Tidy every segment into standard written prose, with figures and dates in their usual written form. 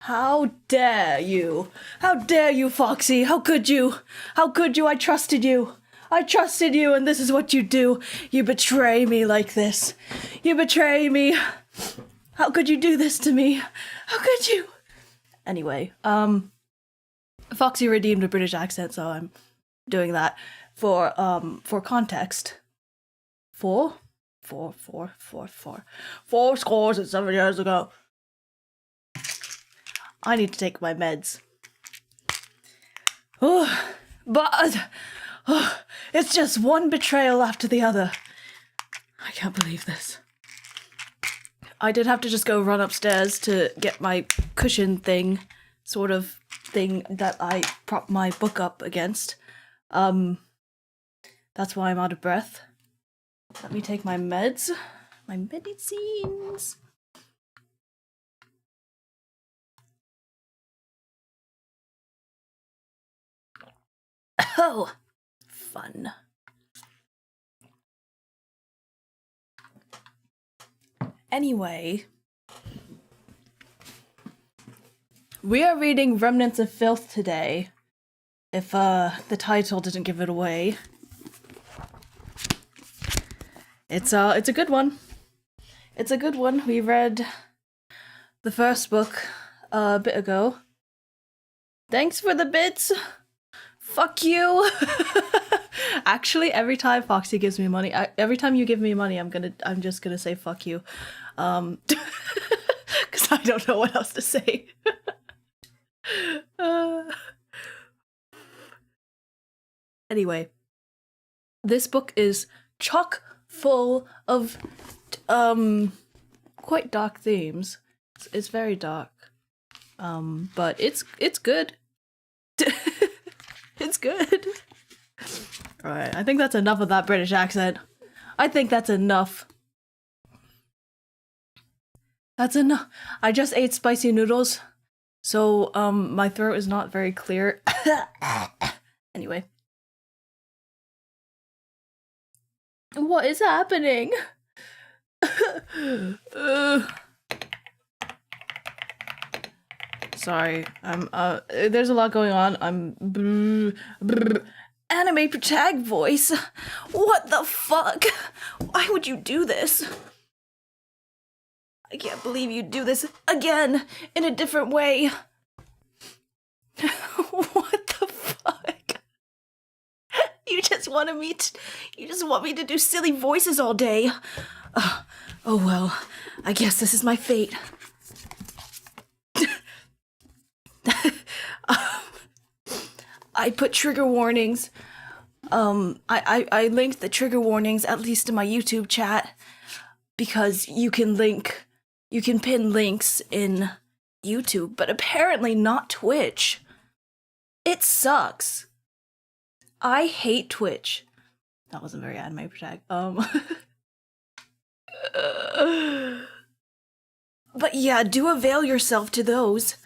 How dare you? How dare you, Foxy? How could you? How could you? I trusted you. I trusted you, and this is what you do. You betray me like this. You betray me. How could you do this to me? How could you? Anyway, Foxy redeemed a British accent, so I'm doing that for context. Four scores and 7 years ago. I need to take my meds. But it's just one betrayal after the other. I can't believe this. I did have to just go run upstairs to get my cushion thing, sort of thing that I prop my book up against. That's why I'm out of breath. Let me take my meds. My medicines. Oh, fun. Anyway, we are reading Remnants of Filth today, if the title didn't give it away. It's a good one. It's a good one. We read the first book a bit ago. Thanks for the bits. Fuck you. Actually, every time Foxy gives me money, every time you give me money, I'm just gonna say fuck you. Because I don't know what else to say. Anyway, this book is chock full of quite dark themes. It's very dark. But it's good. It's good. Alright, I think that's enough of that British accent. I think that's enough. That's enough. I just ate spicy noodles, so my throat is not very clear. Anyway. What is happening? Sorry, there's a lot going on. Anime protag voice? What the fuck? Why would you do this? I can't believe you do this again, in a different way. What the fuck? You just want me to do silly voices all day. Oh well, I guess this is my fate. I put trigger warnings. I linked the trigger warnings, at least in my YouTube chat, because you can pin links in YouTube, but apparently not Twitch. It sucks. I hate Twitch. That wasn't very anime protag. But yeah, do avail yourself to those.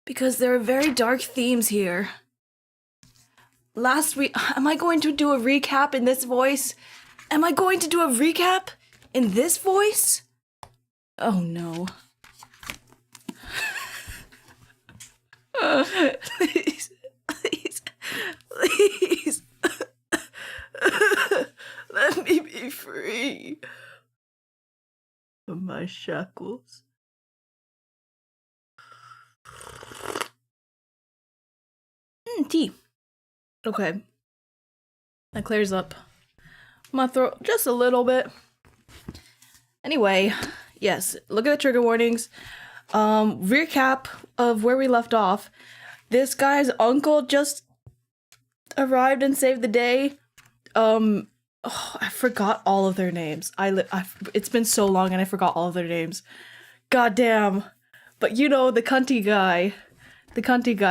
Because there are very dark themes here. Last week, am I going to do a recap in this voice? Am I going to do a recap in this voice? Oh no. Please, please, please. Let me be free from my shackles. Tea. Okay. That clears up my throat just a little bit. Anyway, yes, look at the trigger warnings. Recap of where we left off. This guy's uncle just arrived and saved the day. I forgot all of their names. It's been so long and I forgot all of their names. God damn. But you know, the cunty guy,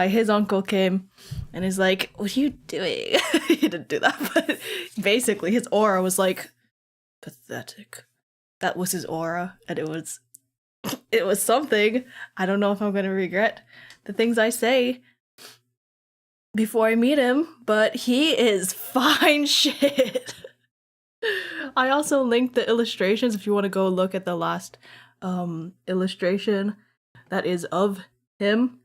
his uncle came and is like, what are you doing? He didn't do that, but basically his aura was like, pathetic. That was his aura, and it was something. I don't know if I'm going to regret the things I say before I meet him, but he is fine shit. I also linked the illustrations if you want to go look at the last illustration. that is of him.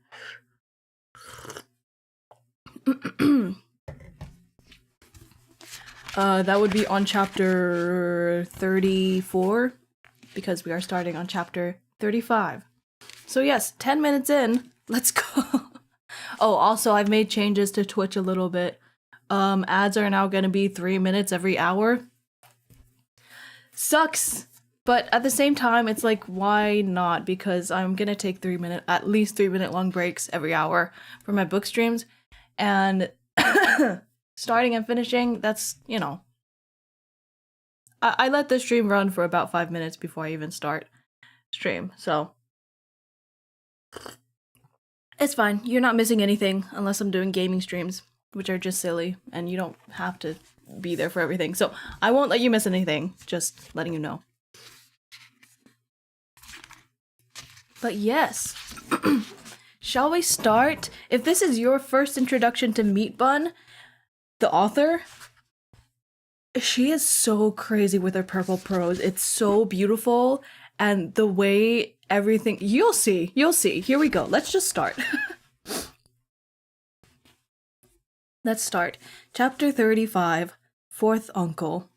That would be on chapter 34, because we are starting on chapter 35. So yes, 10 minutes in, let's go. Oh, also I've made changes to Twitch a little bit. Ads are now gonna be 3 minutes every hour. Sucks! But at the same time, it's like, why not? Because I'm gonna take at least 3 minute long breaks every hour for my book streams. And starting and finishing, that's, you know. I let the stream run for about 5 minutes before I even start stream, so. It's fine. You're not missing anything unless I'm doing gaming streams, which are just silly, and you don't have to be there for everything. So I won't let you miss anything, just letting you know. But yes, shall we start? If this is your first introduction to Meat Bun, the author, she is so crazy with her purple prose. It's so beautiful, and the way everything... You'll see. Here we go. Let's just start. Let's start. Chapter 35, Fourth Uncle.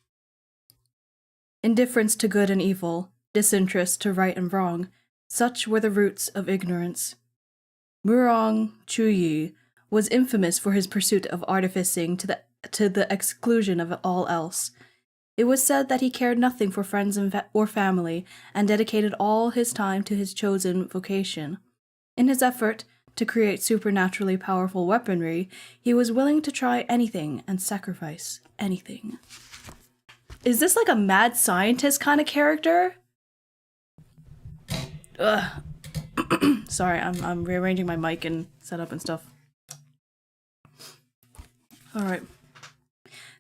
Indifference to good and evil, disinterest to right and wrong, such were the roots of ignorance. Murong Chuyi was infamous for his pursuit of artificing to the exclusion of all else. It was said that he cared nothing for friends or family, and dedicated all his time to his chosen vocation. In his effort to create supernaturally powerful weaponry, he was willing to try anything and sacrifice anything. Is this like a mad scientist kind of character? Ugh. Sorry, I'm rearranging my mic and setup and stuff. Alright.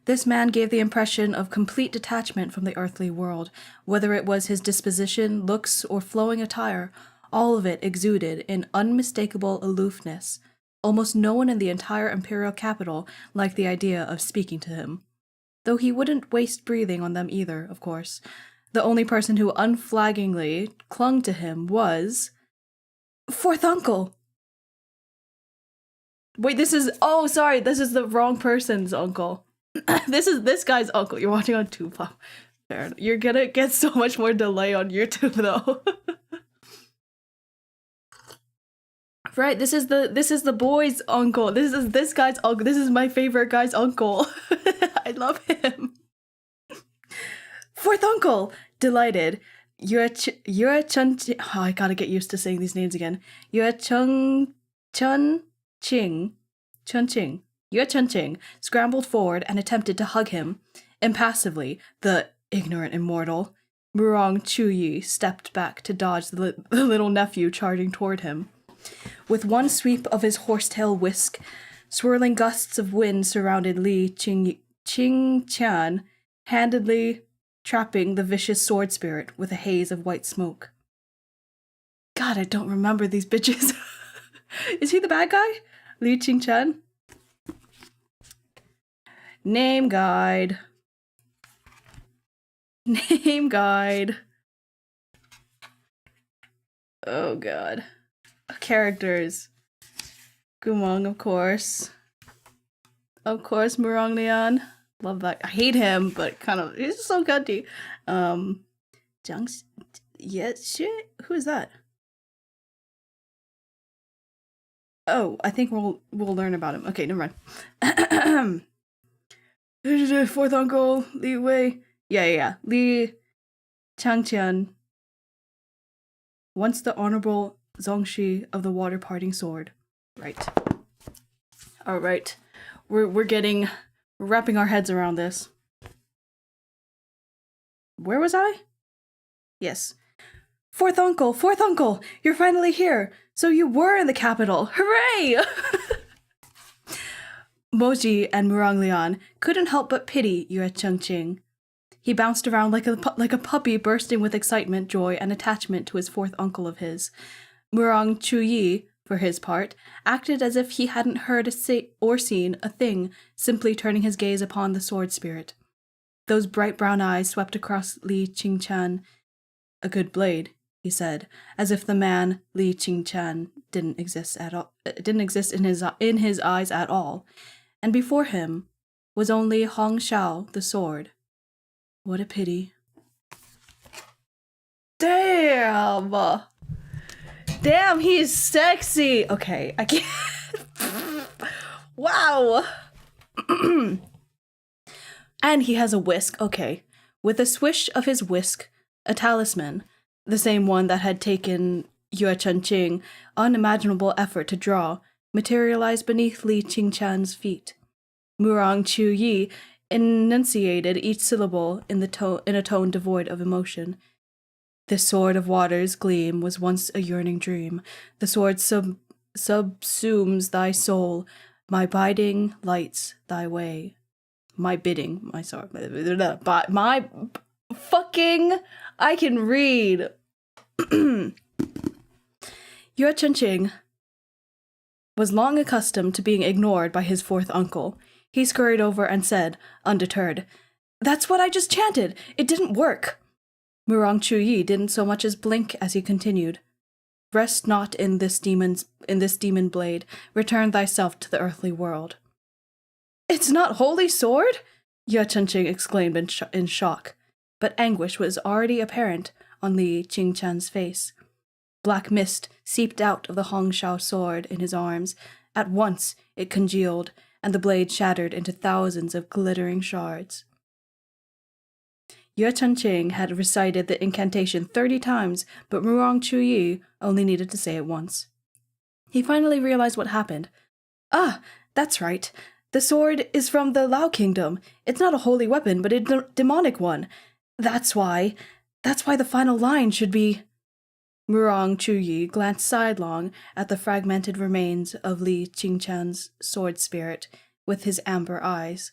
This man gave the impression of complete detachment from the earthly world. Whether it was his disposition, looks, or flowing attire, all of it exuded in unmistakable aloofness. Almost no one in the entire imperial capital liked the idea of speaking to him. Though he wouldn't waste breathing on them either, of course. The only person who unflaggingly clung to him was... Fourth Uncle! Wait, this is... Oh, sorry, this is the wrong person's uncle. This is this guy's uncle. You're watching on Tupac. You're gonna get so much more delay on YouTube, though. Right, this is the boy's uncle. This is this guy's uncle. This is my favorite guy's uncle. I love him. Fourth Uncle! Delighted. Yue Chun... Oh, I gotta get used to saying these names again. Yue Chun Ching scrambled forward and attempted to hug him. Impassively, the ignorant immortal, Murong Chuyi stepped back to dodge the little nephew charging toward him. With one sweep of his horsetail whisk, swirling gusts of wind surrounded Li Qingqian, handedly trapping the vicious sword spirit with a haze of white smoke. God, I don't remember these bitches. Is he the bad guy? Li Qingqian? Name guide. Name guide. Oh god. Characters. Gumong, of course. Of course, Murong Lian. Love that. I hate him, but kind of, he's so cunty. Shit. Who is that? Oh, I think we'll learn about him. Okay, never mind. Fourth Uncle, Li Wei. Yeah. Li Changqian. Once the Honorable Zongshi of the Water Parting Sword. Right. Alright. We're wrapping our heads around this. Where was I? Yes. Fourth Uncle! You're finally here! So you were in the capital! Hooray! Moji and Murong Lian couldn't help but pity Yue Chengqing. He bounced around like a puppy bursting with excitement, joy, and attachment to his fourth uncle of his. Murong Chuyi, for his part, acted as if he hadn't heard or seen a thing, simply turning his gaze upon the sword spirit. Those bright brown eyes swept across Li Qingqian. A good blade, he said, as if the man Li Qingchan didn't exist in his eyes at all, and before him was only Hong Shao, the sword. What a pity. Damn! Damn, he's sexy! Okay, I can't... Wow! And he has a whisk, okay. With a swish of his whisk, a talisman, the same one that had taken Yue Chunqing unimaginable effort to draw, materialized beneath Li Qingchan's feet. Murong Chu Yi enunciated each syllable in a tone devoid of emotion. This sword of water's gleam was once a yearning dream. The sword subsumes thy soul. My bidding lights thy way. My fucking... I can read. Yue Chunqing was long accustomed to being ignored by his fourth uncle. He scurried over and said, undeterred, "That's what I just chanted. It didn't work." Murong Chu Yi didn't so much as blink as he continued. "Rest not in this demon blade. Return thyself to the earthly world." "It's not holy sword?" Yue Chunqing exclaimed in shock, but anguish was already apparent on Li Qingchan's face. Black mist seeped out of the Hong Shao sword in his arms. At once it congealed, and the blade shattered into thousands of glittering shards. Yue Chunqing had recited the incantation 30 times, but Murong Chu Yi only needed to say it once. He finally realized what happened. "Ah, that's right. The sword is from the Lao Kingdom. It's not a holy weapon, but a demonic one. That's why the final line should be..." Murong Chu Yi glanced sidelong at the fragmented remains of Li Qingchan's sword spirit with his amber eyes.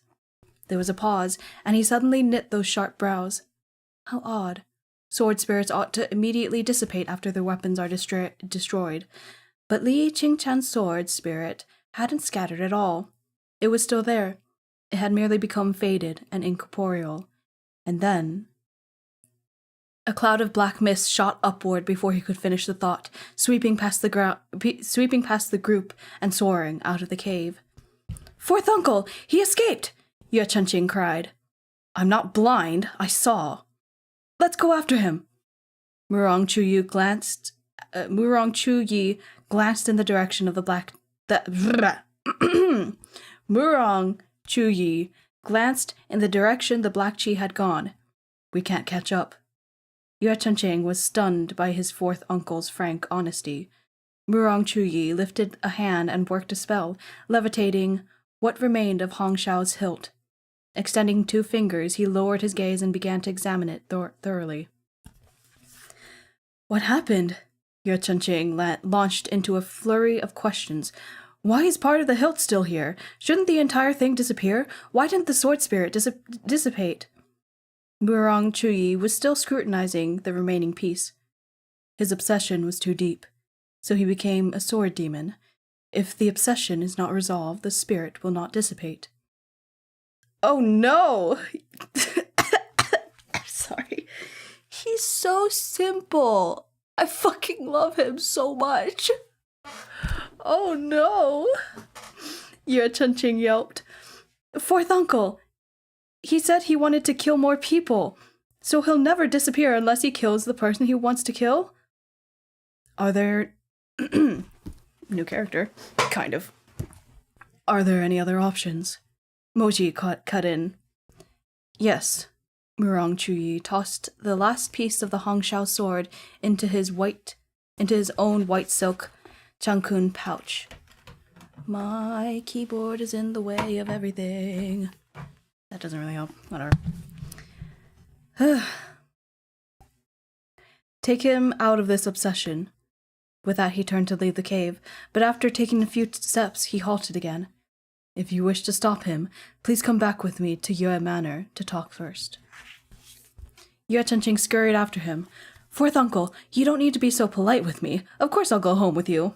There was a pause, and he suddenly knit those sharp brows. How odd. Sword spirits ought to immediately dissipate after their weapons are destroyed. But Li Qingchan's sword spirit hadn't scattered at all. It was still there. It had merely become faded and incorporeal. And then... a cloud of black mist shot upward before he could finish the thought, sweeping past the group and soaring out of the cave. "Fourth uncle! He escaped!" Yue Chunqing cried. "I'm not blind. I saw." "Let's go after him." Murong Chu Yi glanced in the direction of the black... Murong Chu Yi glanced in the direction the black chi had gone. "We can't catch up." Yue Chunqing was stunned by his fourth uncle's frank honesty. Murong Chu Yi lifted a hand and worked a spell, levitating what remained of Hong Shao's hilt. Extending 2 fingers, he lowered his gaze and began to examine it thoroughly. "What happened?" Yue Chunqing launched into a flurry of questions. "Why is part of the hilt still here? Shouldn't the entire thing disappear? Why didn't the sword spirit dissipate?" Murong Chu Yi was still scrutinizing the remaining piece. His obsession was too deep, so he became a sword demon. If the obsession is not resolved, the spirit will not dissipate. "Oh no!" I'm sorry. He's so simple. I fucking love him so much. "Oh no!" Yue Chunqing yelped. "Fourth uncle! He said he wanted to kill more people, so he'll never disappear unless he kills the person he wants to kill?" "Are there..." New character. Kind of. "Are there any other options?" Moji cut in. "Yes." Murong Chu Yi tossed the last piece of the Hong Shao sword into his own white silk Changkun pouch. "My keyboard is in the way of everything." That doesn't really help. Whatever. "Take him out of this obsession." With that, he turned to leave the cave, but after taking a few steps, he halted again. "If you wish to stop him, please come back with me to Yue Manor to talk first." Yue Chunqing scurried after him. "Fourth uncle, you don't need to be so polite with me. Of course I'll go home with you."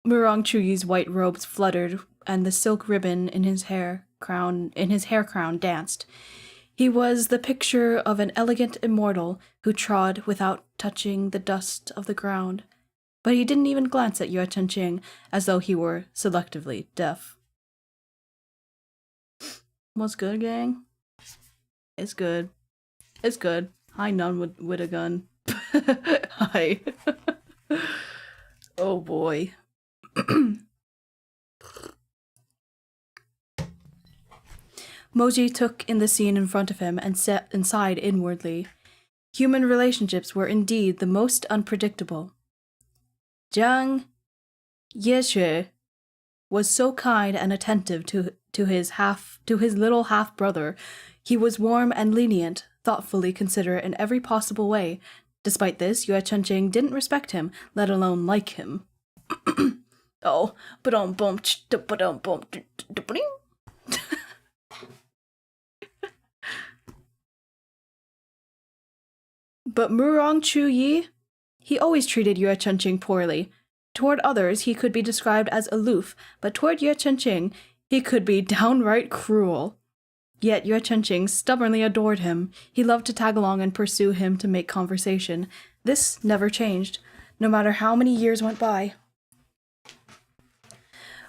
Murong Chu Yi's white robes fluttered, and the silk ribbon in his hair crown danced. He was the picture of an elegant immortal who trod without touching the dust of the ground. But he didn't even glance at Yue Chengqing as though he were selectively deaf. What's good, gang? It's good. It's good. Hi, none with a gun. Hi. Oh boy. Moji took in the scene in front of him and sighed inwardly. Human relationships were indeed the most unpredictable. Jiang Yexue was so kind and attentive to his little half-brother. He was warm and lenient, thoughtfully considerate in every possible way. Despite this, Yue Chengqing didn't respect him, let alone like him. Oh, But Murong Chuyi, he always treated Yue Chengqing poorly. Toward others, he could be described as aloof, but toward Yue Chengqing, he could be downright cruel. Yet Yue Chengqing stubbornly adored him. He loved to tag along and pursue him to make conversation. This never changed, no matter how many years went by.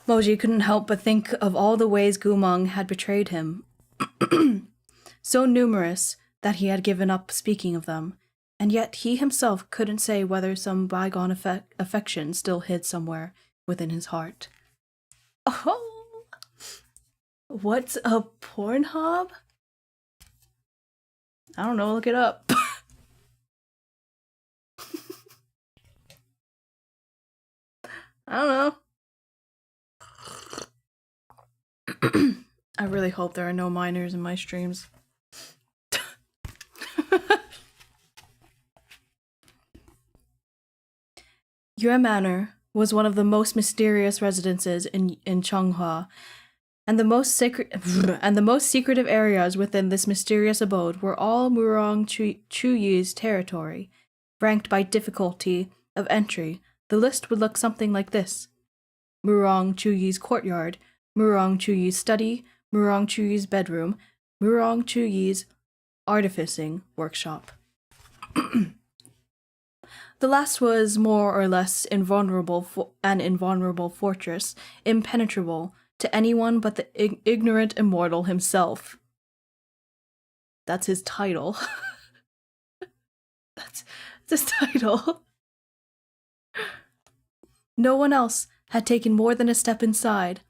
Moji couldn't help but think of all the ways Gumeng had betrayed him. So numerous that he had given up speaking of them. And yet he himself couldn't say whether some bygone affection still hid somewhere within his heart. Oh! What's a Pornhub? I don't know, look it up. I don't know. I really hope there are no minors in my streams. Yue Manor was one of the most mysterious residences in Changhua, and the most secretive areas within this mysterious abode were all Murong Chuyi's territory. Ranked by difficulty of entry, the list would look something like this: Murong Chuyi's courtyard, Murong Chuyi's study, Murong Chuyi's bedroom, Murong Chuyi's artificing workshop. The last was more or less an invulnerable fortress, impenetrable to anyone but the ignorant immortal himself. That's his title. That's his title. No one else had taken more than a step inside.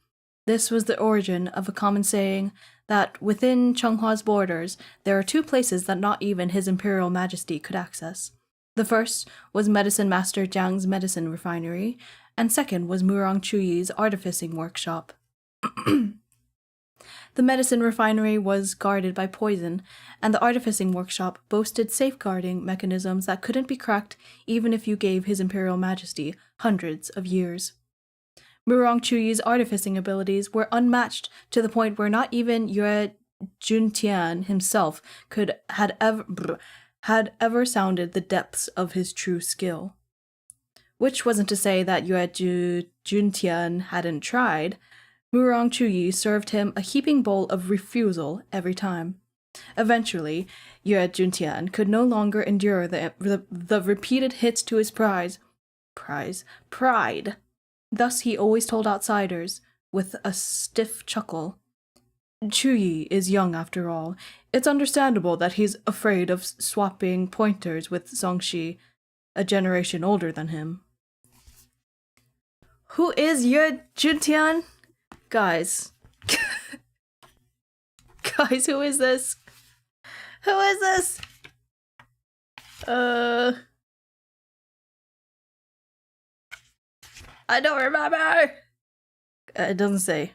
This was the origin of a common saying that within Chenghua's borders, there are two places that not even His Imperial Majesty could access. The first was Medicine Master Jiang's medicine refinery, and second was Murong Chuyi's artificing workshop. The medicine refinery was guarded by poison, and the artificing workshop boasted safeguarding mechanisms that couldn't be cracked even if you gave His Imperial Majesty hundreds of years. Murong Chuyi's artificing abilities were unmatched to the point where not even Yue Juntian himself had ever sounded the depths of his true skill. Which wasn't to say that Yue Juntian hadn't tried. Murong Chuyi served him a heaping bowl of refusal every time. Eventually, Yue Juntian could no longer endure the repeated hits to his pride. Thus he always told outsiders, with a stiff chuckle, Chuyi is young after all. It's understandable that he's afraid of swapping pointers with Zongxi, a generation older than him. Who is Yue Juntian? Guys. Guys, who is this? Who is this? I don't remember. It doesn't say.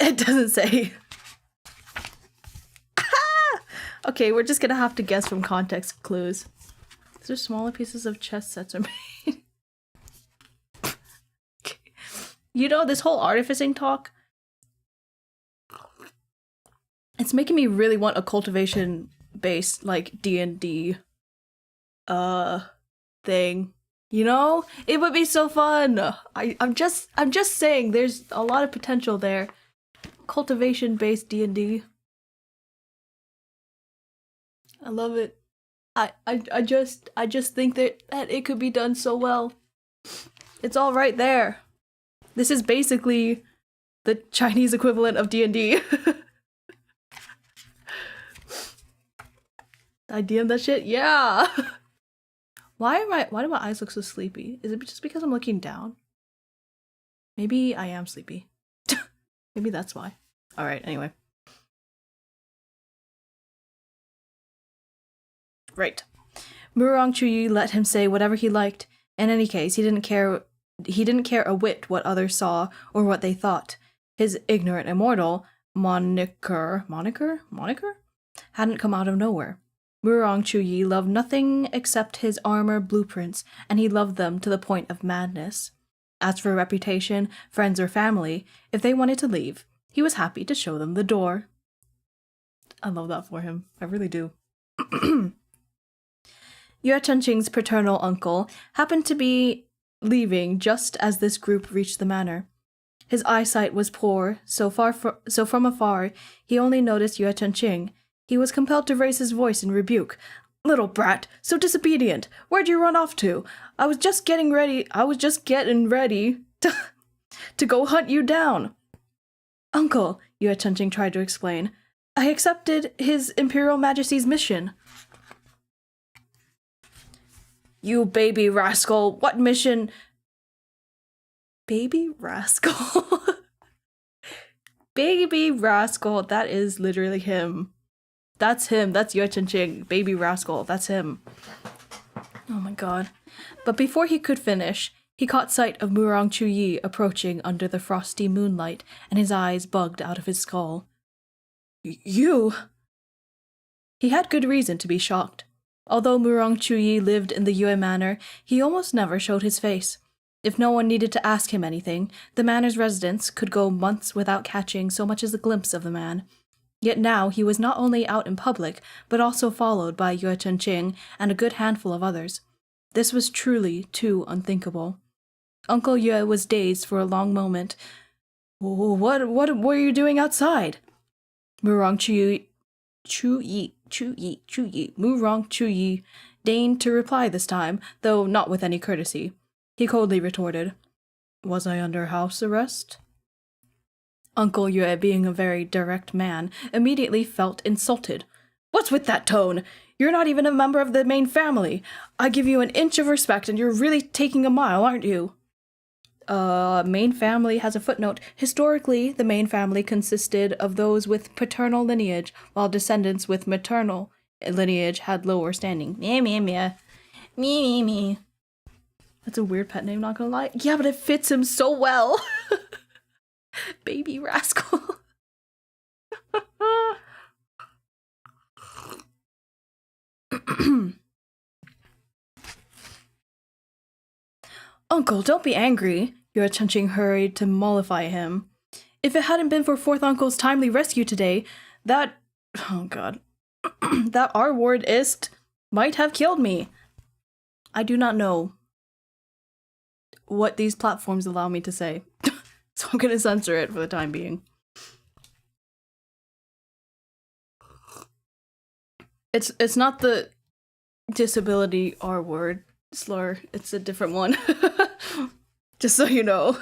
It doesn't say. Okay, we're just gonna have to guess from context clues. These are smaller pieces of chess sets are made. Okay. You know, this whole artificing talk, it's making me really want a cultivation-based, like, D&D thing. You know? It would be so fun! I'm just saying, there's a lot of potential there. Cultivation-based D&D. I love it. I just think that it could be done so well. It's all right there. This is basically the Chinese equivalent of D&D. I DM that shit? Yeah! Why do my eyes look so sleepy? Is it just because I'm looking down? Maybe I am sleepy. Maybe that's why. Alright, anyway. Right. Murong Chuyi let him say whatever he liked. In any case, he didn't care a whit what others saw or what they thought. His ignorant immortal moniker hadn't come out of nowhere. Murong Chuyi loved nothing except his armor blueprints, and he loved them to the point of madness. As for reputation, friends, or family, if they wanted to leave, he was happy to show them the door. I love that for him. I really do. Yue Chengqing's paternal uncle happened to be leaving just as this group reached the manor. His eyesight was poor, so from afar he only noticed Yue Chengqing. He was compelled to raise his voice in rebuke. "Little brat, so disobedient! Where'd you run off to? I was just getting ready to go hunt you down." "Uncle," Yue Chengqing tried to explain, "I accepted His Imperial Majesty's mission." "You baby rascal! What mission?" Baby rascal. Baby rascal. That is literally him. That's him. That's Yue Chengqing. Baby rascal. That's him. Oh my god. But before he could finish, he caught sight of Murong Chuyi approaching under the frosty moonlight, and his eyes bugged out of his skull. "You?" He had good reason to be shocked. Although Murong Chuyi lived in the Yue Manor, he almost never showed his face. If no one needed to ask him anything, the manor's residents could go months without catching so much as a glimpse of the man. Yet now he was not only out in public, but also followed by Yue Chengqing and a good handful of others. This was truly too unthinkable. Uncle Yue was dazed for a long moment. What were you doing outside?" Murong Chuyi deigned to reply this time, though not with any courtesy. He coldly retorted, "Was I under house arrest?" Uncle Yue, being a very direct man, immediately felt insulted. "What's with that tone? You're not even a member of the main family. I give you an inch of respect and you're really taking a mile, aren't you?" Main family has a footnote. Historically, the main family consisted of those with paternal lineage, while descendants with maternal lineage had lower standing. Meh, meh, meh. Me, me, me. That's a weird pet name, not gonna lie. Yeah, but it fits him so well. Baby rascal. "Uncle, don't be angry," Yue Chengqing hurried to mollify him. "If it hadn't been for Fourth Uncle's timely rescue today, that... oh god. that R-wordist might have killed me. I do not know what these platforms allow me to say, so I'm gonna censor it for the time being. It's not the disability R-word slur, it's a different one. Just so you know.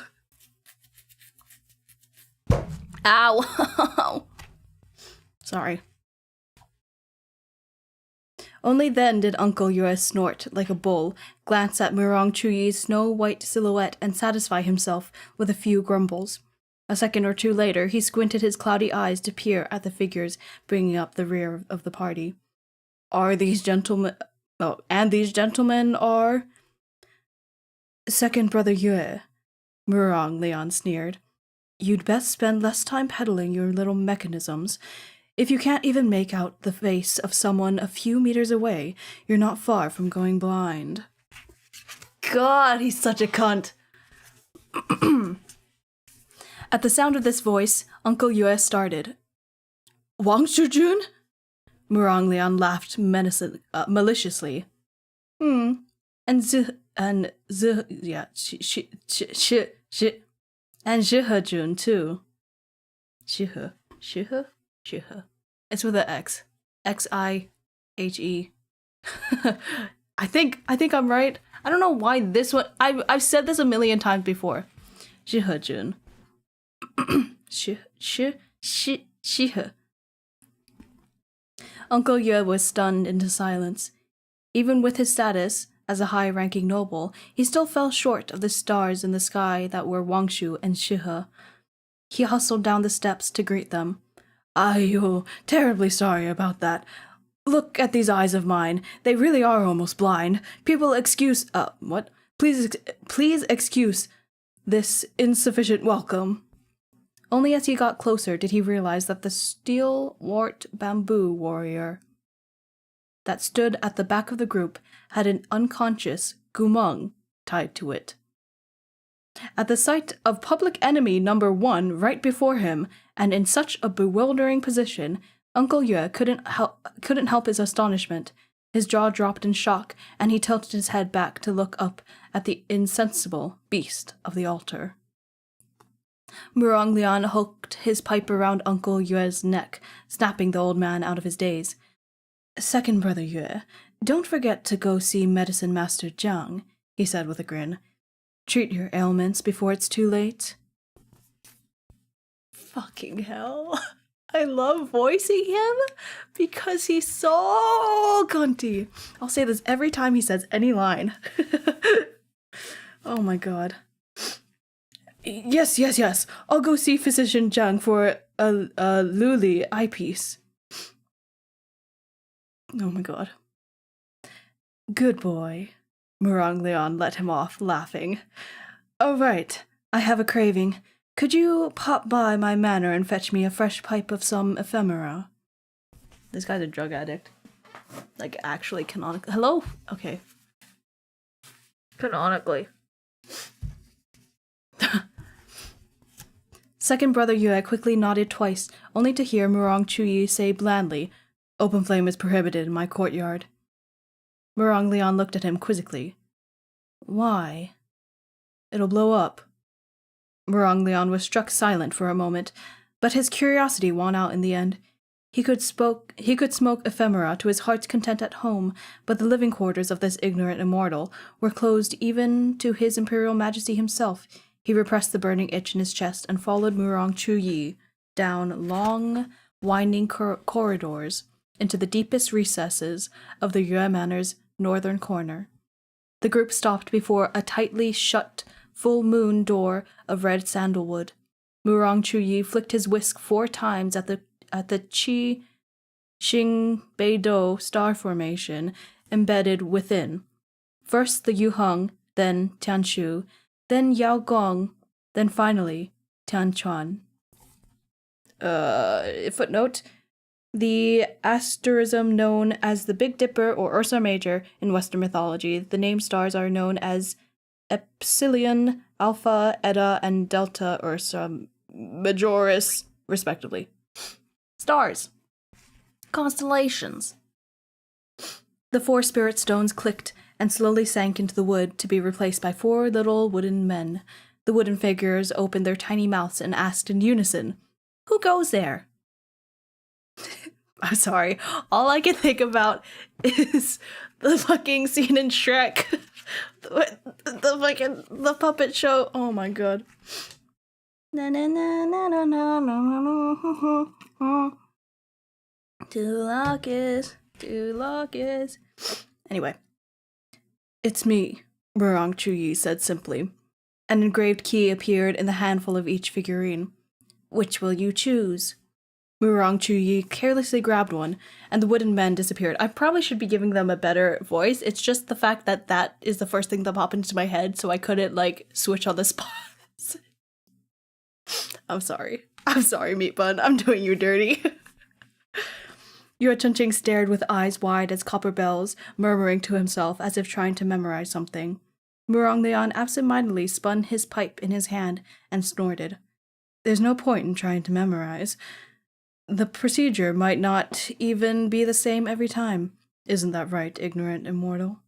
Ow! Sorry. Only then did Uncle Yue snort like a bull, glance at Murong Chuyi's snow-white silhouette, and satisfy himself with a few grumbles. A second or two later, he squinted his cloudy eyes to peer at the figures bringing up the rear of the party. "Are these gentlemen... oh, and these gentlemen are..." "Second brother Yue," Murong Leon sneered. "You'd best spend less time peddling your little mechanisms. If you can't even make out the face of someone a few meters away, you're not far from going blind." God, he's such a cunt. At the sound of this voice, Uncle Yue started. "Wang Shujun?" Murong Lian laughed maliciously. And Zhihejun too. Zhihe. It's with an X. X-I. H-E. I think I'm right. I don't know why this one... I've said this a million times before. Shihejun. Shihe. Uncle Yue was stunned into silence. Even with his status as a high-ranking noble, he still fell short of the stars in the sky that were Wangshu and Shihe. He hustled down the steps to greet them. "Ayo, terribly sorry about that. Look at these eyes of mine. They really are almost blind. People excuse... what? Please excuse this insufficient welcome." Only as he got closer did he realize that the steel-wart bamboo warrior that stood at the back of the group had an unconscious gumeng tied to it. At the sight of public enemy number 1 right before him, and in such a bewildering position, Uncle Yue couldn't help his astonishment. His jaw dropped in shock, and he tilted his head back to look up at the insensible beast of the altar. Murong Lian hooked his pipe around Uncle Yue's neck, snapping the old man out of his daze. "Second brother Yue, don't forget to go see Medicine Master Jiang," he said with a grin. "Treat your ailments before it's too late." Fucking hell. I love voicing him because he's so cunty. I'll say this every time he says any line. Oh my god. Yes. I'll go see Physician Jiang for a Luli eyepiece. Oh my god. Good boy. Murong Lian let him off, laughing. "Oh right, I have a craving. Could you pop by my manor and fetch me a fresh pipe of some ephemera?" This guy's a drug addict. Like, actually canonically. Hello? Okay. Canonically. Second brother Yue quickly nodded twice, only to hear Murong Chuyi say blandly, "Open flame is prohibited in my courtyard." Murong Lian looked at him quizzically. "Why?" "It'll blow up." Murong Lian was struck silent for a moment, but his curiosity won out in the end. He could smoke ephemera to his heart's content at home, but the living quarters of this ignorant immortal were closed even to his Imperial Majesty himself. He repressed the burning itch in his chest and followed Murong Chuyi down long, winding corridors into the deepest recesses of the Yue Manor's northern corner. The group stopped before a tightly shut full moon door of red sandalwood. Murong Chuyi flicked his whisk 4 times at the Qi Xing Beidou star formation embedded within. First the Yuheng, then Tianshu, then Yao Gong, then finally Tianquan. Footnote: the asterism known as the Big Dipper or Ursa Major in Western mythology. The named stars are known as Epsilon, Alpha, Eta, and Delta Ursa Majoris, respectively. Stars. Constellations. The 4 spirit stones clicked and slowly sank into the wood to be replaced by 4 little wooden men. The wooden figures opened their tiny mouths and asked in unison, "Who goes there?" I'm sorry, all I can think about is the fucking scene in Shrek. the puppet show. Oh my god. Na na na na na na na na. To Locus. Anyway. "It's me," Murong Chuyi said simply. An engraved key appeared in the handful of each figurine. "Which will you choose?" Murong Chuyi carelessly grabbed one, and the wooden men disappeared. I probably should be giving them a better voice. It's just the fact that that is the first thing that popped into my head, so I couldn't, like, switch on the spot. I'm sorry, Meat Bun. I'm doing you dirty. Yue Chunqing stared with eyes wide as copper bells, murmuring to himself as if trying to memorize something. Murong Lian absent-mindedly spun his pipe in his hand and snorted. "There's no point in trying to memorize. The procedure might not even be the same every time. Isn't that right, ignorant immortal?"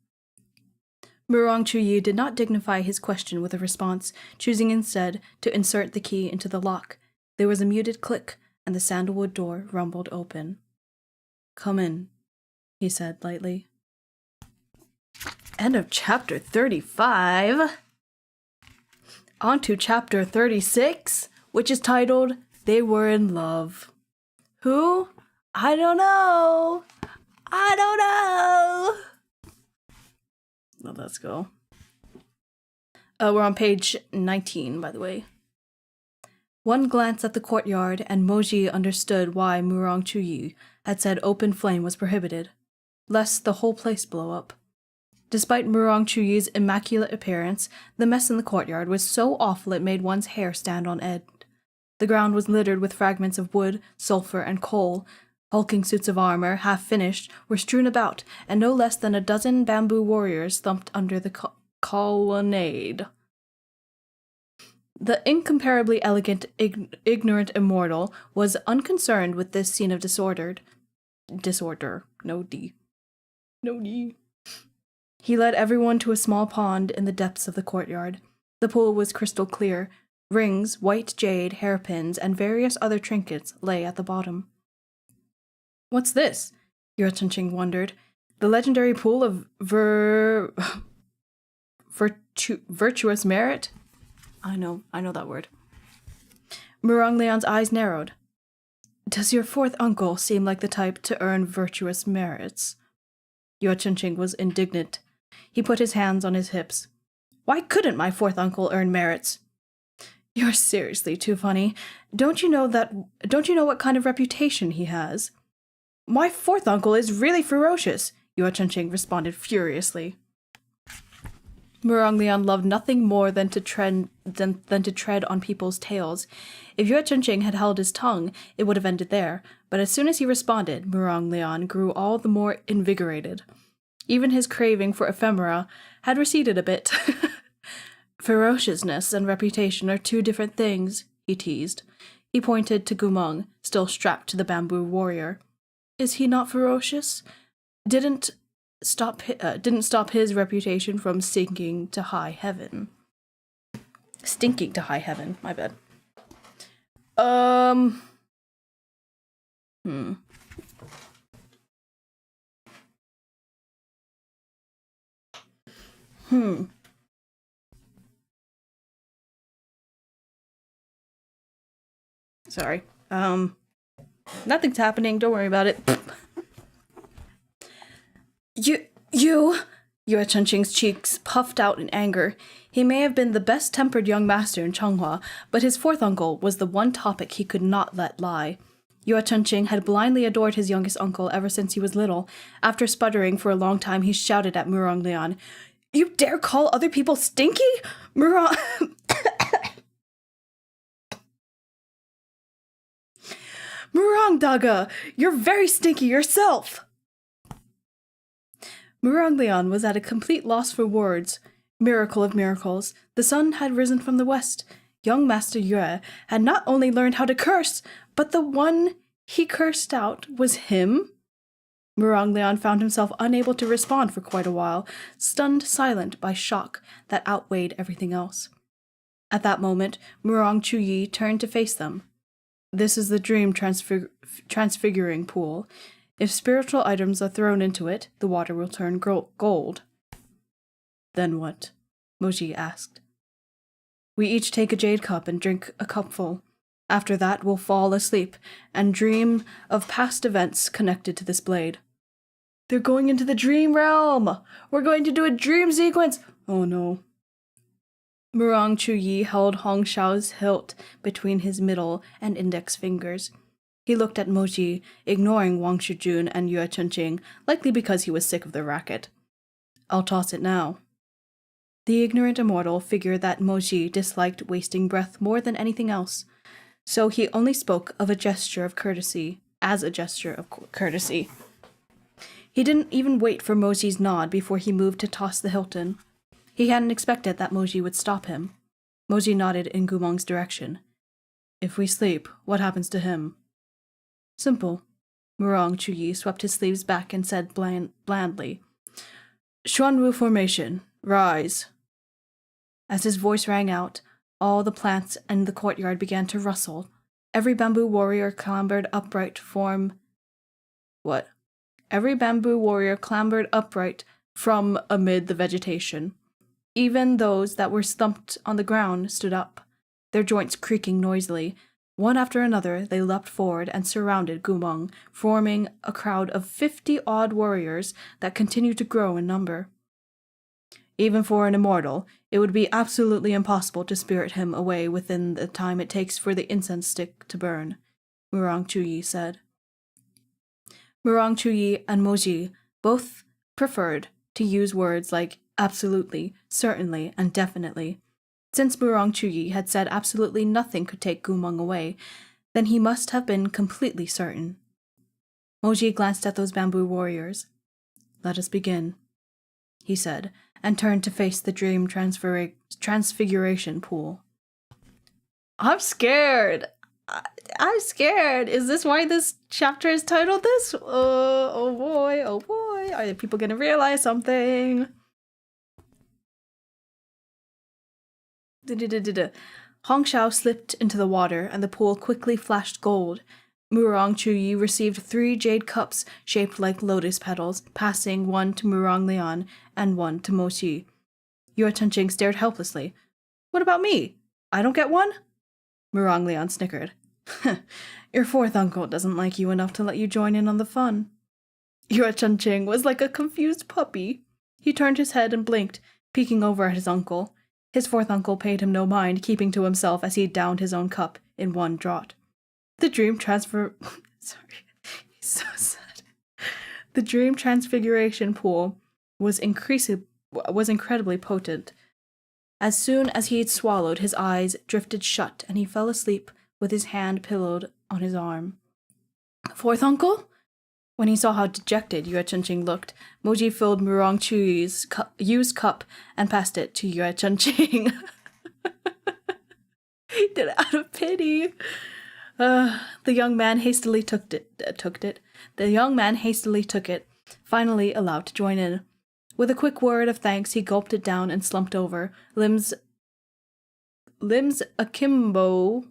Murong Chuyi did not dignify his question with a response, choosing instead to insert the key into the lock. There was a muted click, and the sandalwood door rumbled open. "Come in." he said lightly. End of chapter 35. On to chapter 36, which is titled, They Were in Love. Who? I don't know. Well, let's go. We're on page 19, by the way. One glance at the courtyard, and Moji understood why Murong Chuyi had said open flame was prohibited, lest the whole place blow up. Despite Murong Chuyi's immaculate appearance, the mess in the courtyard was so awful it made one's hair stand on end. The ground was littered with fragments of wood, sulfur, and coal. Hulking suits of armor, half finished, were strewn about, and no less than a dozen bamboo warriors thumped under the colonnade. The incomparably elegant, ignorant immortal was unconcerned with this scene of disorder. No D. He led everyone to a small pond in the depths of the courtyard. The pool was crystal clear. Rings, white jade, hairpins, and various other trinkets lay at the bottom. What's this? Yue Chunqing wondered. The legendary pool of virtuous merit? I know that word. Murong Leon's eyes narrowed. Does your fourth uncle seem like the type to earn virtuous merits? Yue Chunqing was indignant. He put his hands on his hips. Why couldn't my fourth uncle earn merits? You're seriously too funny. Don't you know what kind of reputation he has? My fourth uncle is really ferocious, Yue Chunqing responded furiously. Murong Leon loved nothing more than to tread on people's tails. If Yue Chunqing had held his tongue, it would have ended there, but as soon as he responded, Murong Leon grew all the more invigorated. Even his craving for ephemera had receded a bit. Ferociousness and reputation are two different things, he teased. He pointed to Gumeng, still strapped to the bamboo warrior. Is he not ferocious? Didn't stop his reputation from sinking to high heaven. Stinking to high heaven, my bad. Sorry. Nothing's happening, don't worry about it. Yue Chunqing's cheeks puffed out in anger. He may have been the best-tempered young master in Changhua, but his fourth uncle was the one topic he could not let lie. Yue Chunqing had blindly adored his youngest uncle ever since he was little. After sputtering for a long time, he shouted at Murong Leon, You dare call other people stinky? Murong Daga, you're very stinky yourself! Murong Leon was at a complete loss for words. Miracle of miracles, the sun had risen from the west. Young Master Yue had not only learned how to curse, but the one he cursed out was him? Murong Leon found himself unable to respond for quite a while, stunned silent by shock that outweighed everything else. At that moment, Murong Chuyi turned to face them. This is the dream transfiguring pool. If spiritual items are thrown into it, the water will turn gold. Then what? Moji asked. We each take a jade cup and drink a cupful. After that, we'll fall asleep and dream of past events connected to this blade. They're going into the dream realm! We're going to do a dream sequence! Oh no. Murong Chuyi held Hong Xiao's hilt between his middle and index fingers. He looked at Moji, ignoring Wang Shujun and Yue Chunqing, likely because he was sick of the racket. I'll toss it now. The ignorant immortal figured that Moji disliked wasting breath more than anything else, so he only spoke of a gesture of courtesy, as a gesture of courtesy. He didn't even wait for Moji's nod before he moved to toss the hilt in. He hadn't expected that Moji would stop him. Moji nodded in Gumeng's direction. If we sleep, what happens to him? Simple. Murong Chuyi swept his sleeves back and said blandly, Xuanwu formation, rise. As his voice rang out, all the plants in the courtyard began to rustle. Every bamboo warrior clambered upright to form... What? Every bamboo warrior clambered upright from amid the vegetation. Even those that were slumped on the ground stood up, their joints creaking noisily. One after another, they leapt forward and surrounded Gumong, forming a crowd of 50-odd warriors that continued to grow in number. Even for an immortal, it would be absolutely impossible to spirit him away within the time it takes for the incense stick to burn, Murong Chuyi said. Murong Chuyi and Moji both preferred to use words like absolutely, certainly, and definitely. Since Murong Chuyi had said absolutely nothing could take Gumong away, then he must have been completely certain. Moji glanced at those bamboo warriors. "Let us begin," he said, and turned to face the dream transfiguration pool. I'm scared. I'm scared. Is this why this chapter is titled this? Oh boy, oh boy. Are people gonna realize something? Hong Xiao slipped into the water, and the pool quickly flashed gold. Murong Chuyi received 3 jade cups shaped like lotus petals, passing one to Murong Lian and one to Mo Xi. Yue Chunqing stared helplessly. What about me? I don't get one? Murong Lian snickered. Your fourth uncle doesn't like you enough to let you join in on the fun. Yue Chunqing was like a confused puppy. He turned his head and blinked, peeking over at his uncle. His fourth uncle paid him no mind, keeping to himself as he downed his own cup in one draught. The dream Sorry, he's so sad. The dream transfiguration pool was incredibly potent. As soon as he had swallowed, his eyes drifted shut, and he fell asleep with his hand pillowed on his arm. Fourth uncle? When he saw how dejected Yue Chunqing looked, Moji filled Murong Chuyi's used cup and passed it to Yue Chunqing. He did it out of pity. The young man hastily took it. The young man hastily took it, finally allowed to join in. With a quick word of thanks, he gulped it down and slumped over, limbs akimbo.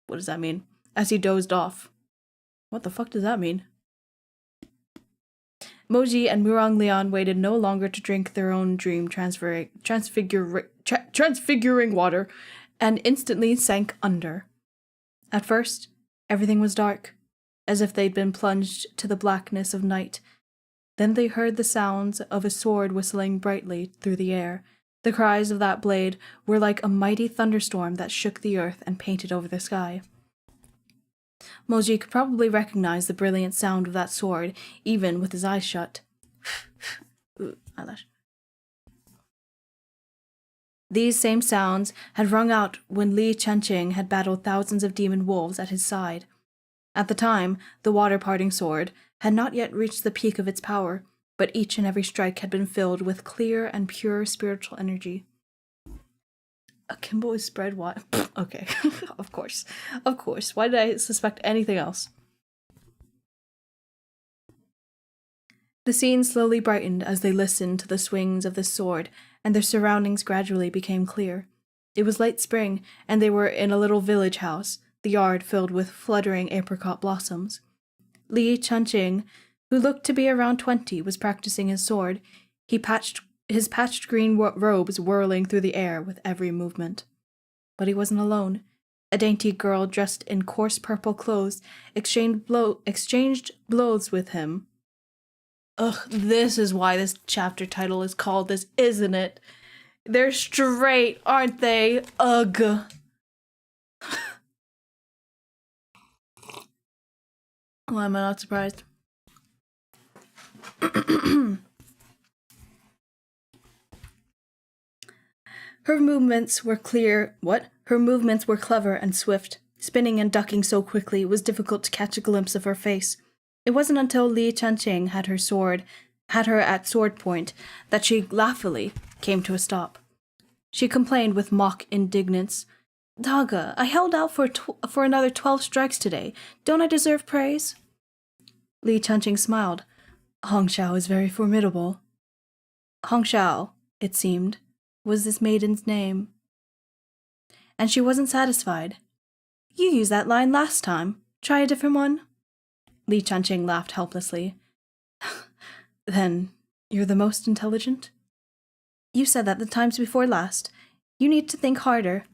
What does that mean? As he dozed off. What the fuck does that mean? Moji and Murong Lian waited no longer to drink their own dream transfiguring water, and instantly sank under. At first, everything was dark, as if they'd been plunged to the blackness of night. Then they heard the sounds of a sword whistling brightly through the air. The cries of that blade were like a mighty thunderstorm that shook the earth and painted over the sky. Moji could probably recognize the brilliant sound of that sword, even with his eyes shut. Ooh, eyelash. These same sounds had rung out when Li Chunqing had battled thousands of demon wolves at his side. At the time, the water-parting sword had not yet reached the peak of its power, but each and every strike had been filled with clear and pure spiritual energy. Akimbo is spread wide. Okay, of course. Of course. Why did I suspect anything else? The scene slowly brightened as they listened to the swings of the sword, and their surroundings gradually became clear. It was late spring, and they were in a little village house, the yard filled with fluttering apricot blossoms. Li Chunqing, who looked to be around 20, was practicing his sword. His patched green robes whirling through the air with every movement. But he wasn't alone. A dainty girl dressed in coarse purple clothes exchanged blows with him. Ugh, this is why this chapter title is called this, isn't it? They're straight, aren't they? Ugh. Why am I not surprised? Her movements were clever and swift. Spinning and ducking so quickly it was difficult to catch a glimpse of her face. It wasn't until Li Chunqing had her at sword point that she laughingly came to a stop. She complained with mock indignance. Daga, I held out for another 12 strikes today. Don't I deserve praise? Li Chunqing smiled. Hong Xiao is very formidable. Hong Xiao, it seemed, was this maiden's name. And she wasn't satisfied. You used that line last time. Try a different one. Li Chunqing laughed helplessly. Then you're the most intelligent? You said that the times before last. You need to think harder.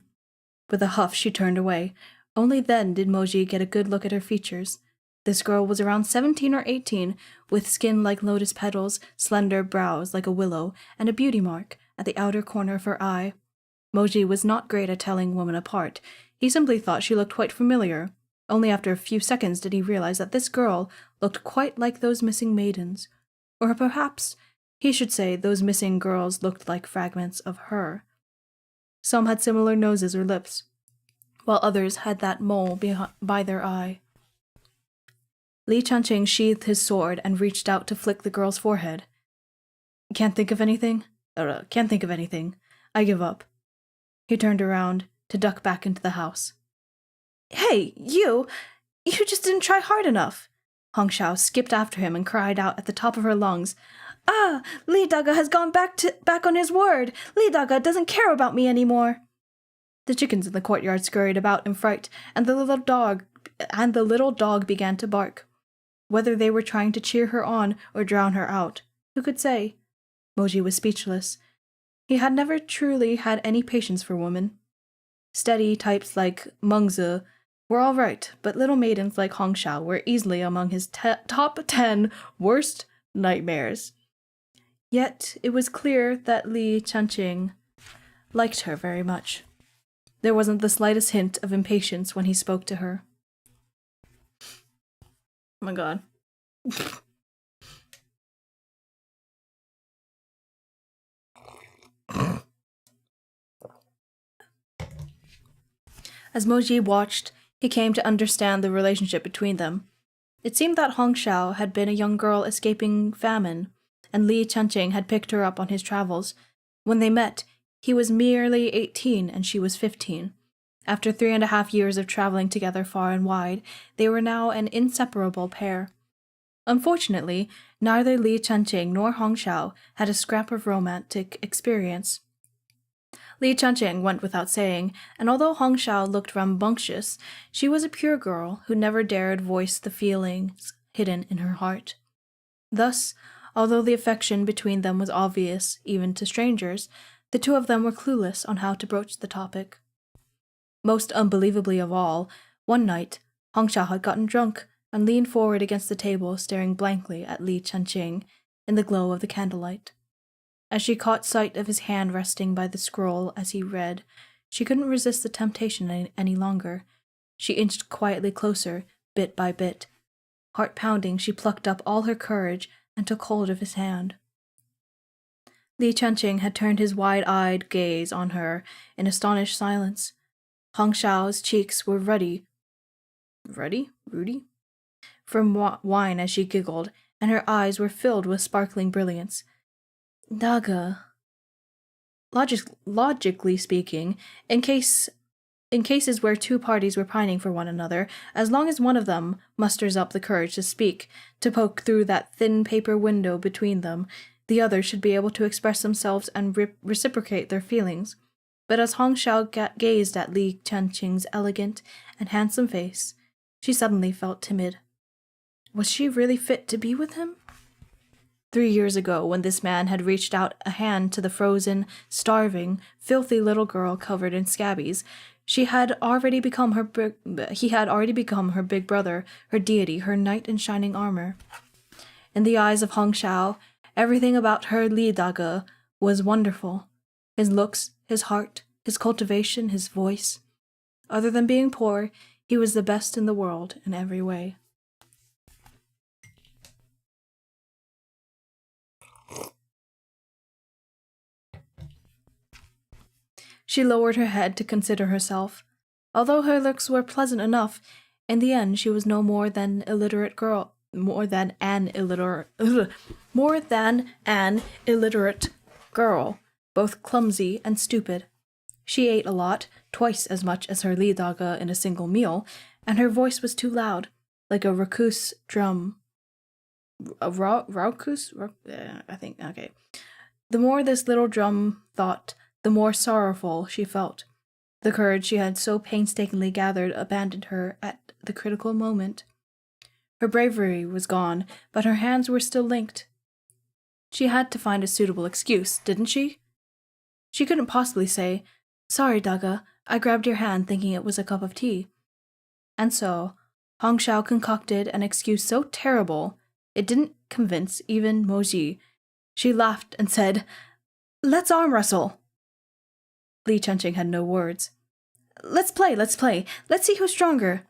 With a huff, she turned away. Only then did Moji get a good look at her features. This girl was around 17 or 18, with skin like lotus petals, slender brows like a willow, and a beauty mark at the outer corner of her eye. Moji was not great at telling women apart. He simply thought she looked quite familiar. Only after a few seconds did he realize that this girl looked quite like those missing maidens. Or perhaps he should say those missing girls looked like fragments of her. Some had similar noses or lips, while others had that mole by their eye. Li Chunqing sheathed his sword and reached out to flick the girl's forehead. Can't think of anything? Can't think of anything. I give up. He turned around to duck back into the house. Hey, you just didn't try hard enough. Hong Xiao skipped after him and cried out at the top of her lungs, Ah, Li Daga has gone back on his word. Li Daga doesn't care about me anymore. The chickens in the courtyard scurried about in fright, and the little dog began to bark. Whether they were trying to cheer her on or drown her out, who could say? Moji was speechless. He had never truly had any patience for women. Steady types like Mengzi were all right, but little maidens like Hong Xiao were easily among his top 10 worst nightmares. Yet it was clear that Li Chunqing liked her very much. There wasn't the slightest hint of impatience when he spoke to her. Oh my god. As Moji watched, he came to understand the relationship between them. It seemed that Hong Xiao had been a young girl escaping famine, and Li Chunqing had picked her up on his travels. When they met, he was merely 18 and she was 15. After 3.5 years of traveling together far and wide, they were now an inseparable pair. Unfortunately, neither Li Chunqing nor Hong Xiao had a scrap of romantic experience. Li Chunqing went without saying, and although Hong Xiao looked rambunctious, she was a pure girl who never dared voice the feelings hidden in her heart. Thus, although the affection between them was obvious even to strangers, the two of them were clueless on how to broach the topic. Most unbelievably of all, one night, Hong Xiao had gotten drunk and leaned forward against the table, staring blankly at Li Chunqing in the glow of the candlelight. As she caught sight of his hand resting by the scroll as he read, she couldn't resist the temptation any longer. She inched quietly closer, bit by bit. Heart pounding, she plucked up all her courage and took hold of his hand. Li Chunqing had turned his wide-eyed gaze on her in astonished silence. Hong Xiao's cheeks were ruddy, from wine as she giggled, and her eyes were filled with sparkling brilliance. Daga. Logically speaking, in cases where two parties were pining for one another, as long as one of them musters up the courage to speak, to poke through that thin paper window between them, the other should be able to express themselves and reciprocate their feelings. But as Hong Xiao gazed at Li Chunqing's elegant and handsome face, she suddenly felt timid. Was she really fit to be with him? 3 years ago, when this man had reached out a hand to the frozen, starving, filthy little girl covered in scabies, he had already become her big brother, her deity, her knight in shining armor. In the eyes of Hong Xiao, everything about her Li Daga was wonderful. His looks, his heart, his cultivation, his voice. Other than being poor, he was the best in the world in every way. She lowered her head to consider herself. Although her looks were pleasant enough, in the end she was no more than an illiterate girl, both clumsy and stupid. She ate a lot, twice as much as her Li Daga in a single meal, and her voice was too loud, like a raucous drum. Raucous? I think, okay. The more this little drum thought, the more sorrowful she felt. The courage she had so painstakingly gathered abandoned her at the critical moment. Her bravery was gone, but her hands were still linked. She had to find a suitable excuse, didn't she? She couldn't possibly say, "Sorry, Daga, I grabbed your hand thinking it was a cup of tea." And so, Hong Xiao concocted an excuse so terrible it didn't convince even Moji. She laughed and said, "Let's arm wrestle." Li Chunqing had no words. Let's play. Let's see who's stronger."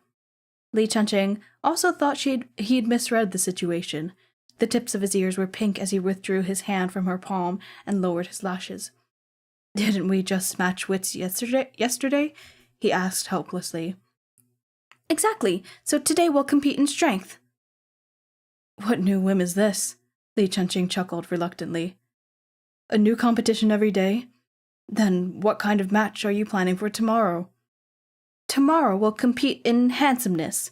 Li Chunqing also thought he'd misread the situation. The tips of his ears were pink as he withdrew his hand from her palm and lowered his lashes. "Didn't we just match wits yesterday?" he asked helplessly. "Exactly, so today we'll compete in strength." "What new whim is this?" Li Chunqing chuckled reluctantly. "A new competition every day? Then what kind of match are you planning for tomorrow?" "Tomorrow we'll compete in handsomeness,"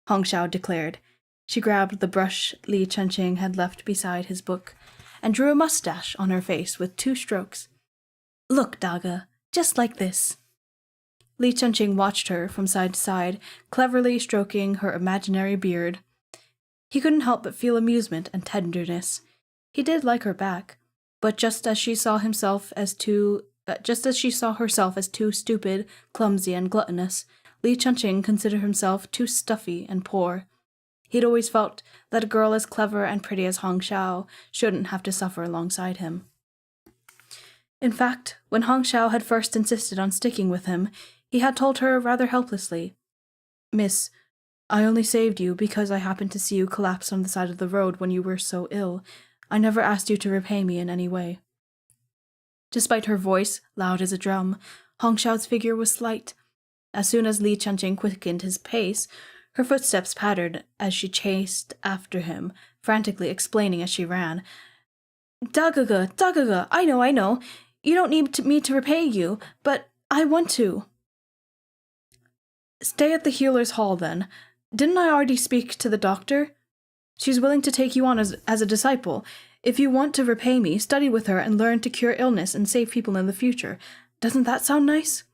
Hong Xiao declared. She grabbed the brush Li Chunqing had left beside his book and drew a mustache on her face with 2 strokes. "Look, Daga, just like this." Li Chunqing watched her from side to side, cleverly stroking her imaginary beard. He couldn't help but feel amusement and tenderness. He did like her back, but just as she saw herself as too stupid, clumsy, and gluttonous, Li Chunqing considered himself too stuffy and poor. He'd always felt that a girl as clever and pretty as Hong Xiao shouldn't have to suffer alongside him. In fact, when Hong Xiao had first insisted on sticking with him, he had told her rather helplessly, "Miss, I only saved you because I happened to see you collapse on the side of the road when you were so ill. I never asked you to repay me in any way." Despite her voice, loud as a drum, Hong Xiao's figure was slight. As soon as Li Chunqing quickened his pace, her footsteps pattered as she chased after him, frantically explaining as she ran. Dagaga, I know. You don't need me to repay you, but I want to." "Stay at the healer's hall, then. Didn't I already speak to the doctor? She's willing to take you on as a disciple. If you want to repay me, study with her and learn to cure illness and save people in the future. Doesn't that sound nice?"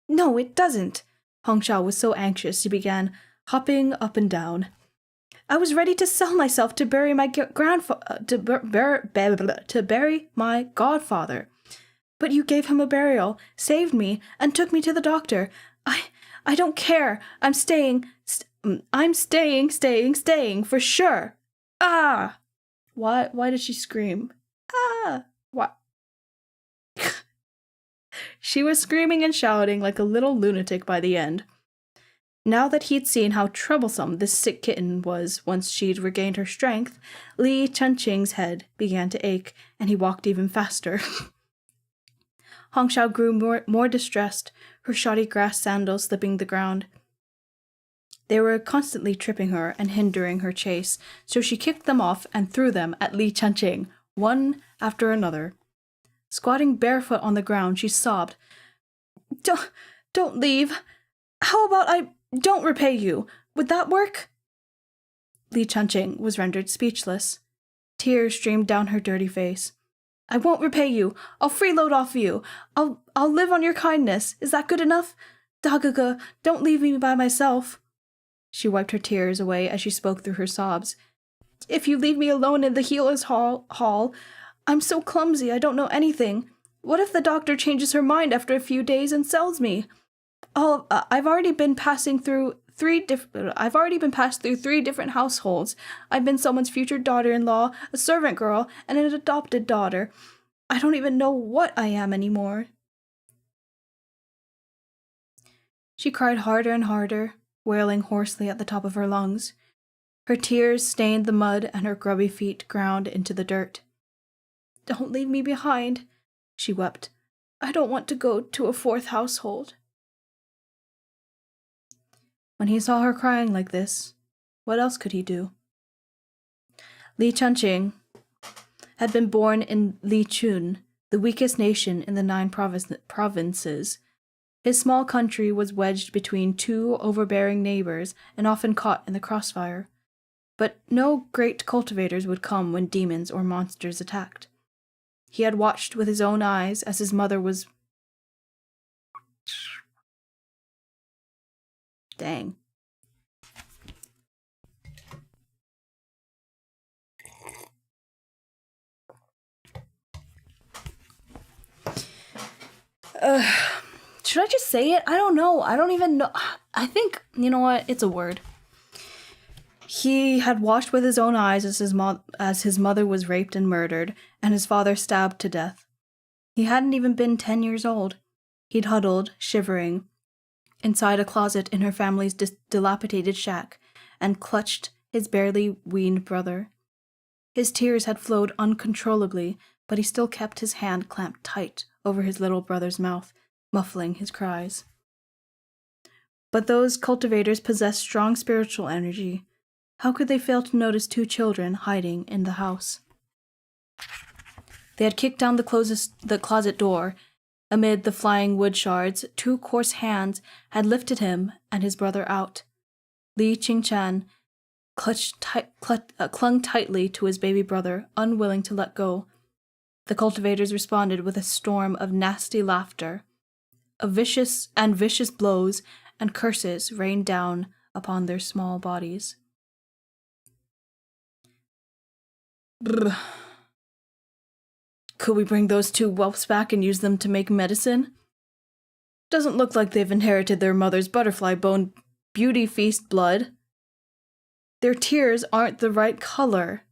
"No, it doesn't." Hong Xiao was so anxious she began hopping up and down. "I was ready to sell myself to bury my to bury my godfather. But you gave him a burial, saved me, and took me to the doctor. I don't care. I'm staying for sure. Ah!" Why did she scream? Ah! What? She was screaming and shouting like a little lunatic by the end. Now that he'd seen how troublesome this sick kitten was once she'd regained her strength, Li Chunqing's head began to ache, and he walked even faster. Hong Xiao grew more distressed, her shoddy grass sandals slipping the ground. They were constantly tripping her and hindering her chase, so she kicked them off and threw them at Li Chunqing, one after another. Squatting barefoot on the ground, she sobbed, Don't leave. How about I don't repay you? Would that work?" Li Chunqing was rendered speechless. Tears streamed down her dirty face. "I won't repay you. I'll freeload off you. I'll live on your kindness. Is that good enough? Dagaga, don't leave me by myself." She wiped her tears away as she spoke through her sobs. "If you leave me alone in the healer's hall, I'm so clumsy I don't know anything. What if the doctor changes her mind after a few days and sells me? I've already been passed through 3 different households. I've been someone's future daughter-in-law, a servant girl, and an adopted daughter. I don't even know what I am anymore." She cried harder and harder, wailing hoarsely at the top of her lungs. Her tears stained the mud and her grubby feet ground into the dirt. "Don't leave me behind," she wept. "I don't want to go to a 4th household." When he saw her crying like this, what else could he do? Li Chunqing had been born in Lichun, the weakest nation in the 9 provinces. His small country was wedged between 2 overbearing neighbors and often caught in the crossfire. But no great cultivators would come when demons or monsters attacked. He had watched with his own eyes as his mother was... Dang. Should I just say it? I don't know. I don't even know. I think, you know what? It's a word. He had watched with his own eyes as his mother was raped and murdered, and his father stabbed to death. He hadn't even been 10 years old. He'd huddled, shivering, inside a closet in her family's dilapidated shack, and clutched his barely weaned brother. His tears had flowed uncontrollably, but he still kept his hand clamped tight over his little brother's mouth, muffling his cries. But those cultivators possessed strong spiritual energy. How could they fail to notice two children hiding in the house? They had kicked down the closet door. Amid the flying wood shards, two coarse hands had lifted him and his brother out. Li Qingchan clung tightly to his baby brother, unwilling to let go. The cultivators responded with a storm of nasty laughter. Vicious blows and curses rained down upon their small bodies. Brr. Could we bring those two whelps back and use them to make medicine? Doesn't look like they've inherited their mother's butterfly bone beauty feast blood. Their tears aren't the right color.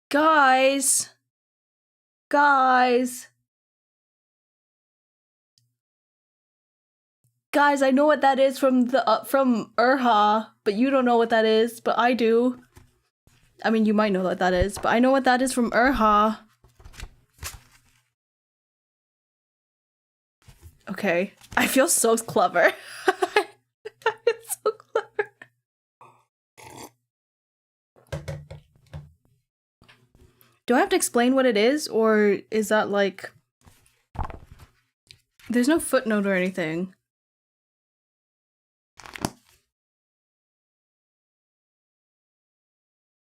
Guys, I know what that is from Urha, but you don't know what that is, but I do. I mean, you might know what that is, but I know what that is from Urha. Okay, I feel so clever. It's so clever. Do I have to explain what it is, or is that like... There's no footnote or anything.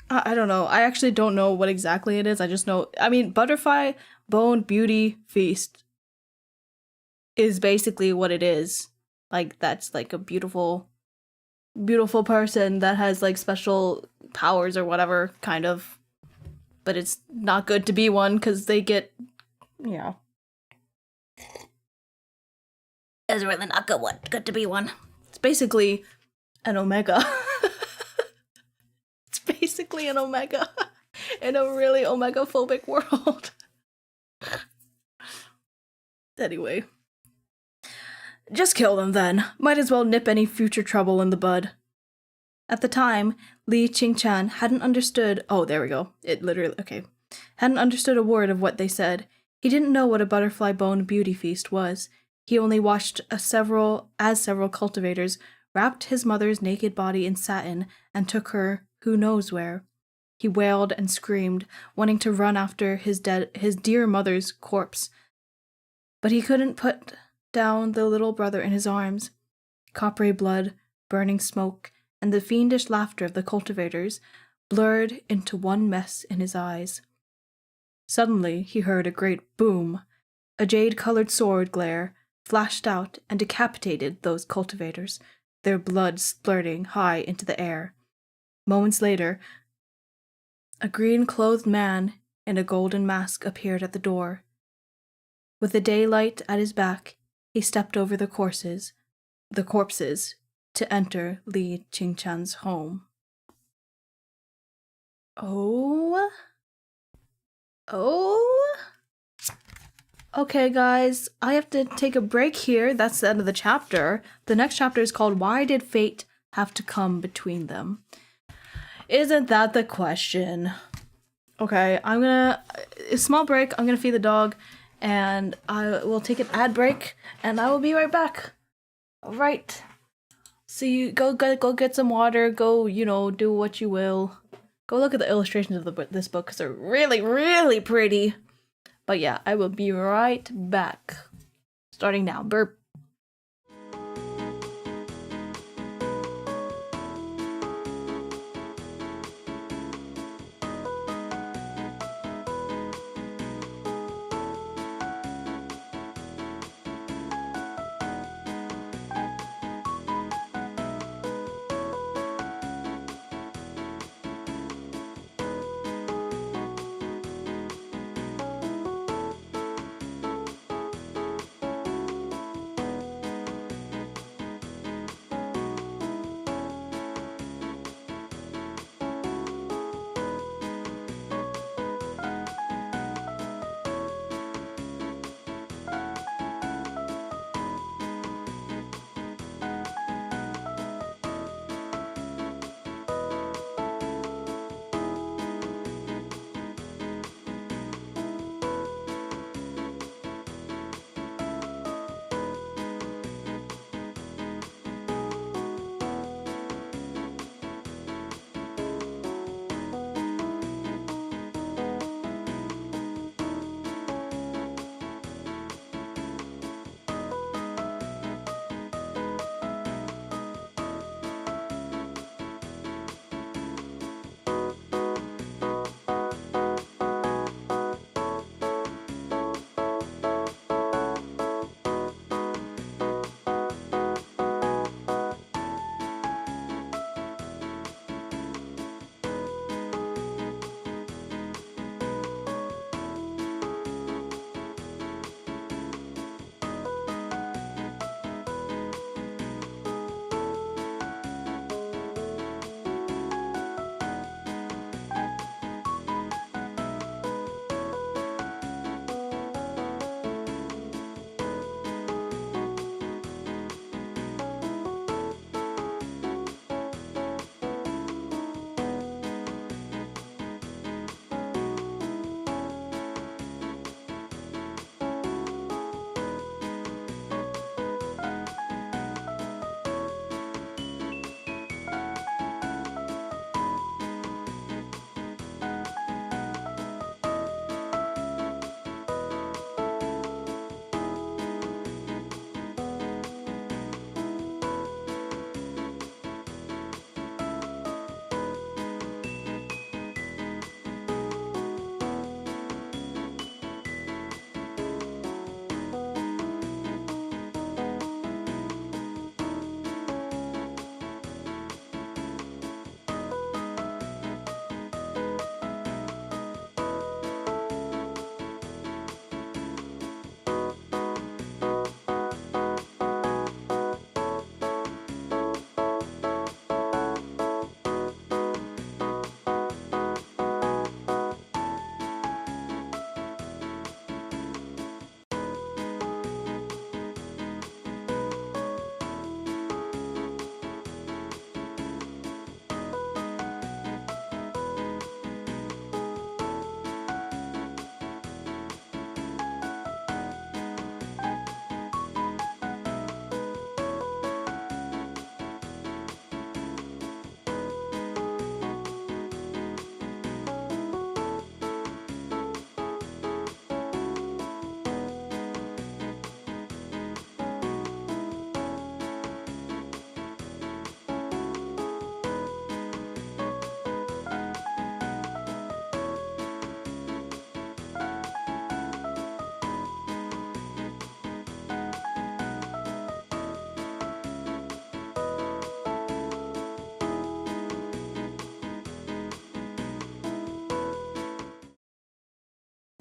I don't know. I actually don't know what exactly it is. I just know... I mean, Butterfly Bone Beauty Feast is basically what it is. Like, that's like a beautiful person that has like special powers or whatever, kind of. But it's not good to be one because they get, you know. It's really not good to be one. It's basically an Omega. It's basically an Omega in a really Omega-phobic world. Anyway. Just kill them then. Might as well nip any future trouble in the bud. At the time, Li Qingchan hadn't understood... Oh, there we go. It literally... Okay. Hadn't understood a word of what they said. He didn't know what a butterfly bone beauty feast was. He only watched several cultivators wrapped his mother's naked body in satin and took her who knows where. He wailed and screamed, wanting to run after his dear mother's corpse. But he couldn't put down the little brother in his arms. Coppery blood, burning smoke, and the fiendish laughter of the cultivators blurred into one mess in his eyes. Suddenly he heard a great boom. A jade-colored sword glare flashed out and decapitated those cultivators, their blood splurting high into the air. Moments later, a green-clothed man in a golden mask appeared at the door. With the daylight at his back, he stepped over the corpses, to enter Li Qingchan's home. Oh? Okay, guys, I have to take a break here. That's the end of the chapter. The next chapter is called Why Did Fate Have to Come Between Them? Isn't that the question? Okay, a small break. I'm gonna feed the dog, and I will take an ad break, and I will be right back. All right. So you go get some water. Go, do what you will. Go look at the illustrations of this book because they're really, really pretty. But yeah, I will be right back. Starting now. Burp.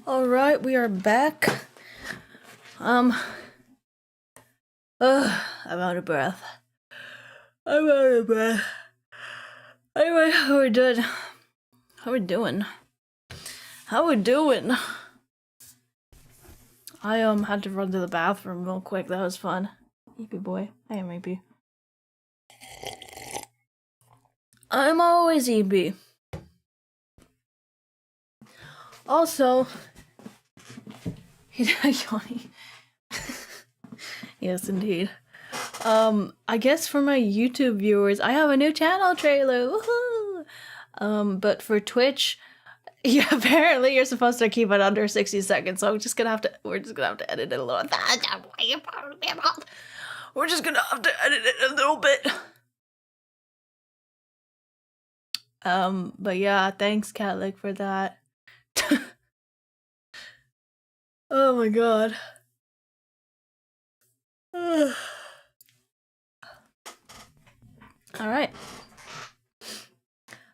Alright, we are back. I'm out of breath. Anyway, how we doing? I had to run to the bathroom real quick. That was fun. Eepy boy. I am Eepy. I'm always Eepy. Also, yes, indeed. I guess for my YouTube viewers, I have a new channel trailer. Woohoo! But for Twitch, yeah, apparently you're supposed to keep it under 60 seconds, so we're just gonna have to edit it a little. We're just gonna have to edit it a little bit. But yeah, thanks, Catlick, for that. Oh my god. Alright.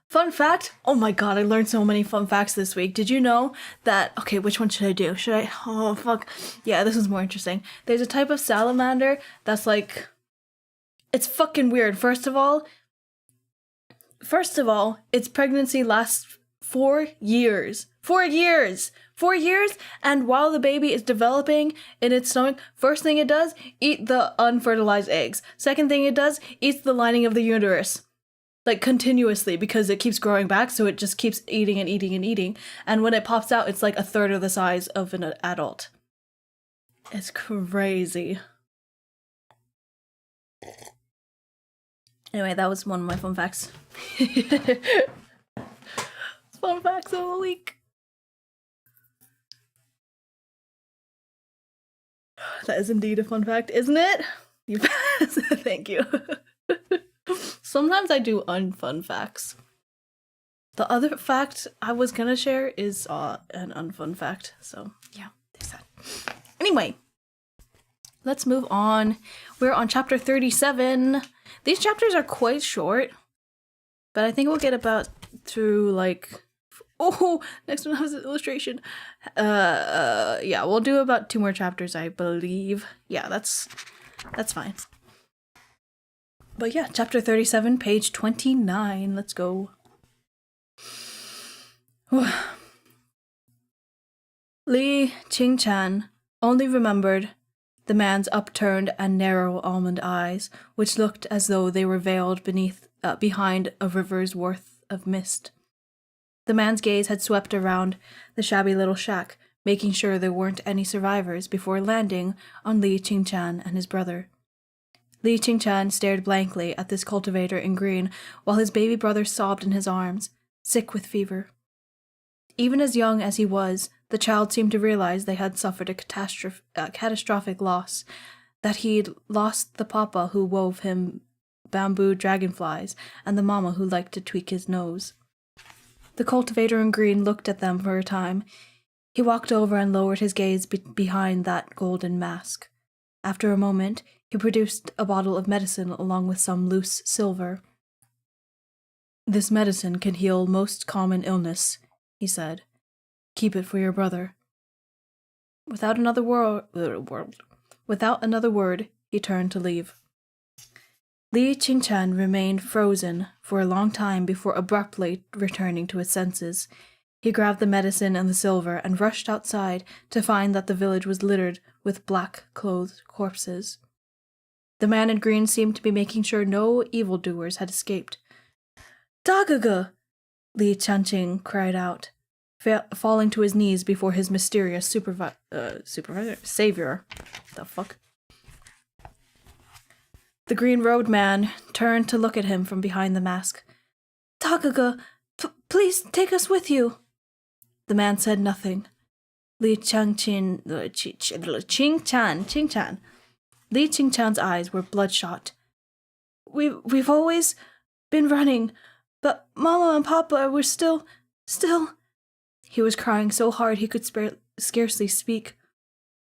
Fun fact. Oh my god, I learned so many fun facts this week. Did you know that... Okay, which one should I do? Oh, fuck. Yeah, this one's more interesting. There's a type of salamander that's like... It's fucking weird. First of all, its pregnancy lasts 4 years. 4 years! 4 years, and while the baby is developing in its stomach, first thing it does, eat the unfertilized eggs. Second thing it does, eats the lining of the uterus. Like, continuously, because it keeps growing back, so it just keeps eating and eating and eating. And when it pops out, it's like a third of the size of an adult. It's crazy. Anyway, that was one of my fun facts. Fun facts of the week. That is indeed a fun fact, isn't it? You pass. Thank you. Sometimes I do unfun facts. The other fact I was gonna share is an unfun fact. So yeah, there's that. Anyway, let's move on. We're on chapter 37. These chapters are quite short, but I think we'll get about through like... Oh, next one has an illustration. Yeah, we'll do about 2 more chapters, I believe. Yeah, that's fine. But yeah, chapter 37, page 29. Let's go. Li Qingchan only remembered the man's upturned and narrow almond eyes, which looked as though they were veiled behind a river's worth of mist. The man's gaze had swept around the shabby little shack, making sure there weren't any survivors before landing on Li Qingchan and his brother. Li Qingchan stared blankly at this cultivator in green while his baby brother sobbed in his arms, sick with fever. Even as young as he was, the child seemed to realize they had suffered a catastrophic loss, that he'd lost the papa who wove him bamboo dragonflies and the mama who liked to tweak his nose. The cultivator in green looked at them for a time. He walked over and lowered his gaze behind that golden mask. After a moment, he produced a bottle of medicine along with some loose silver. "This medicine can heal most common illness," he said. "Keep it for your brother." Without another word, he turned to leave. Li Qingchan remained frozen for a long time before abruptly returning to his senses. He grabbed the medicine and the silver and rushed outside to find that the village was littered with black-clothed corpses. The man in green seemed to be making sure no evildoers had escaped. "Dagaga!" Li Chanqing cried out, falling to his knees before his mysterious savior. The fuck? The green-robed man turned to look at him from behind the mask. "Dagaga, please take us with you." The man said nothing. Li Qingchan's eyes were bloodshot. We've always been running, but Mama and Papa were still... He was crying so hard he could scarcely speak.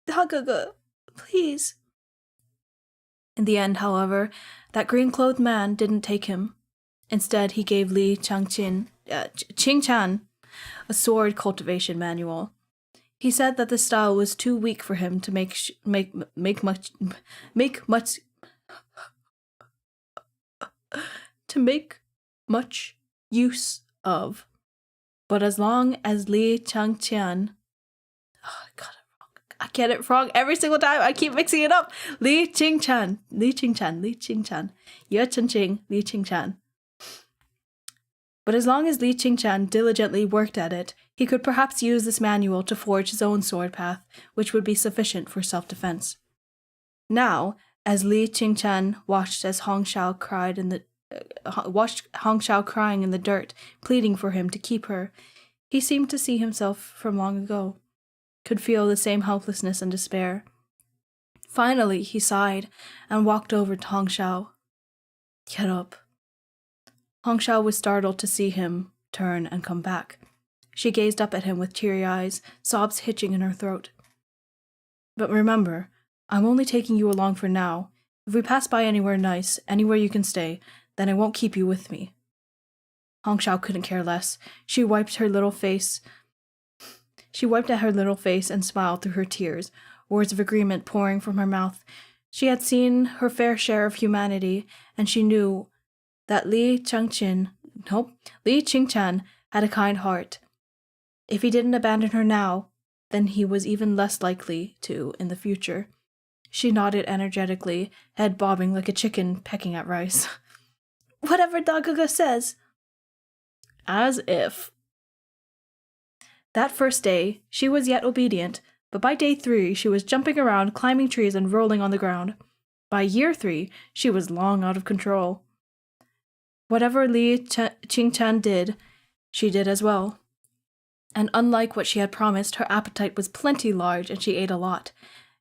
"Dagaga, please." In the end, however, that green-clothed man didn't take him. Instead, he gave Li Qingchan a sword cultivation manual. He said that the style was too weak for him to make much use of. But as long as Li Changqian, oh, I got it wrong. I get it wrong every single time. I keep mixing it up. Li Qingchan, Ye Chengqing, Li Qingchan. But as long as Li Qingchan diligently worked at it, he could perhaps use this manual to forge his own sword path, which would be sufficient for self-defense. Now, as Li Qingchan watched Hong Shao crying in the dirt, pleading for him to keep her, he seemed to see himself from long ago, could feel the same helplessness and despair. Finally, he sighed and walked over to Hong Shao. Get up. Hong Shao was startled to see him turn and come back. She gazed up at him with teary eyes, sobs hitching in her throat. But remember, I'm only taking you along for now. If we pass by anywhere nice, anywhere you can stay, then I won't keep you with me. Hong Shao couldn't care less. She wiped at her little face and smiled through her tears, words of agreement pouring from her mouth. She had seen her fair share of humanity, and she knew that Li Qingchan had a kind heart. If he didn't abandon her now, then he was even less likely to in the future. She nodded energetically, head bobbing like a chicken pecking at rice. Whatever Dagaga says. As if. That first day, she was yet obedient, but by day 3, she was jumping around, climbing trees, and rolling on the ground. By year 3, she was long out of control. Whatever Li Qingchan did, she did as well. And unlike what she had promised, her appetite was plenty large, and she ate a lot.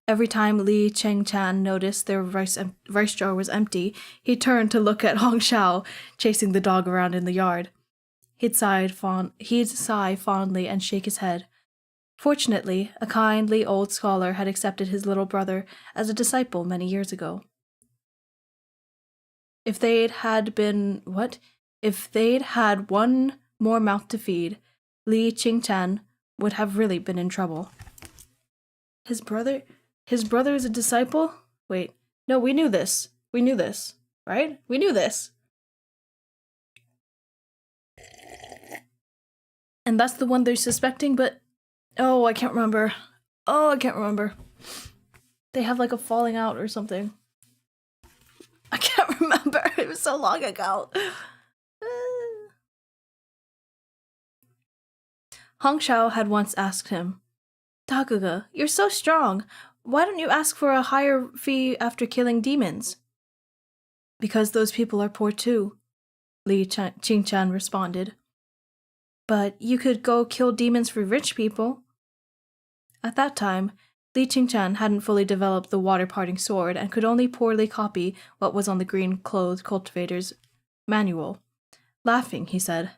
Every time Li Qingchan noticed their rice jar was empty, he turned to look at Hong Shao, chasing the dog around in the yard. He'd sigh fondly and shake his head. Fortunately, a kindly old scholar had accepted his little brother as a disciple many years ago. If they'd had one more mouth to feed, Li Qingchan would have really been in trouble. His brother is a disciple? Wait, no, we knew this, right? We knew this. And that's the one they're suspecting, but I can't remember. They have like a falling out or something. I can't remember. It was so long ago. Hong Shao had once asked him, Dagaga, you're so strong. Why don't you ask for a higher fee after killing demons? Because those people are poor too, Li Qingchan responded. But you could go kill demons for rich people. At that time, Li Qingchan hadn't fully developed the water-parting sword and could only poorly copy what was on the green-clothed cultivator's manual. Laughing, he said,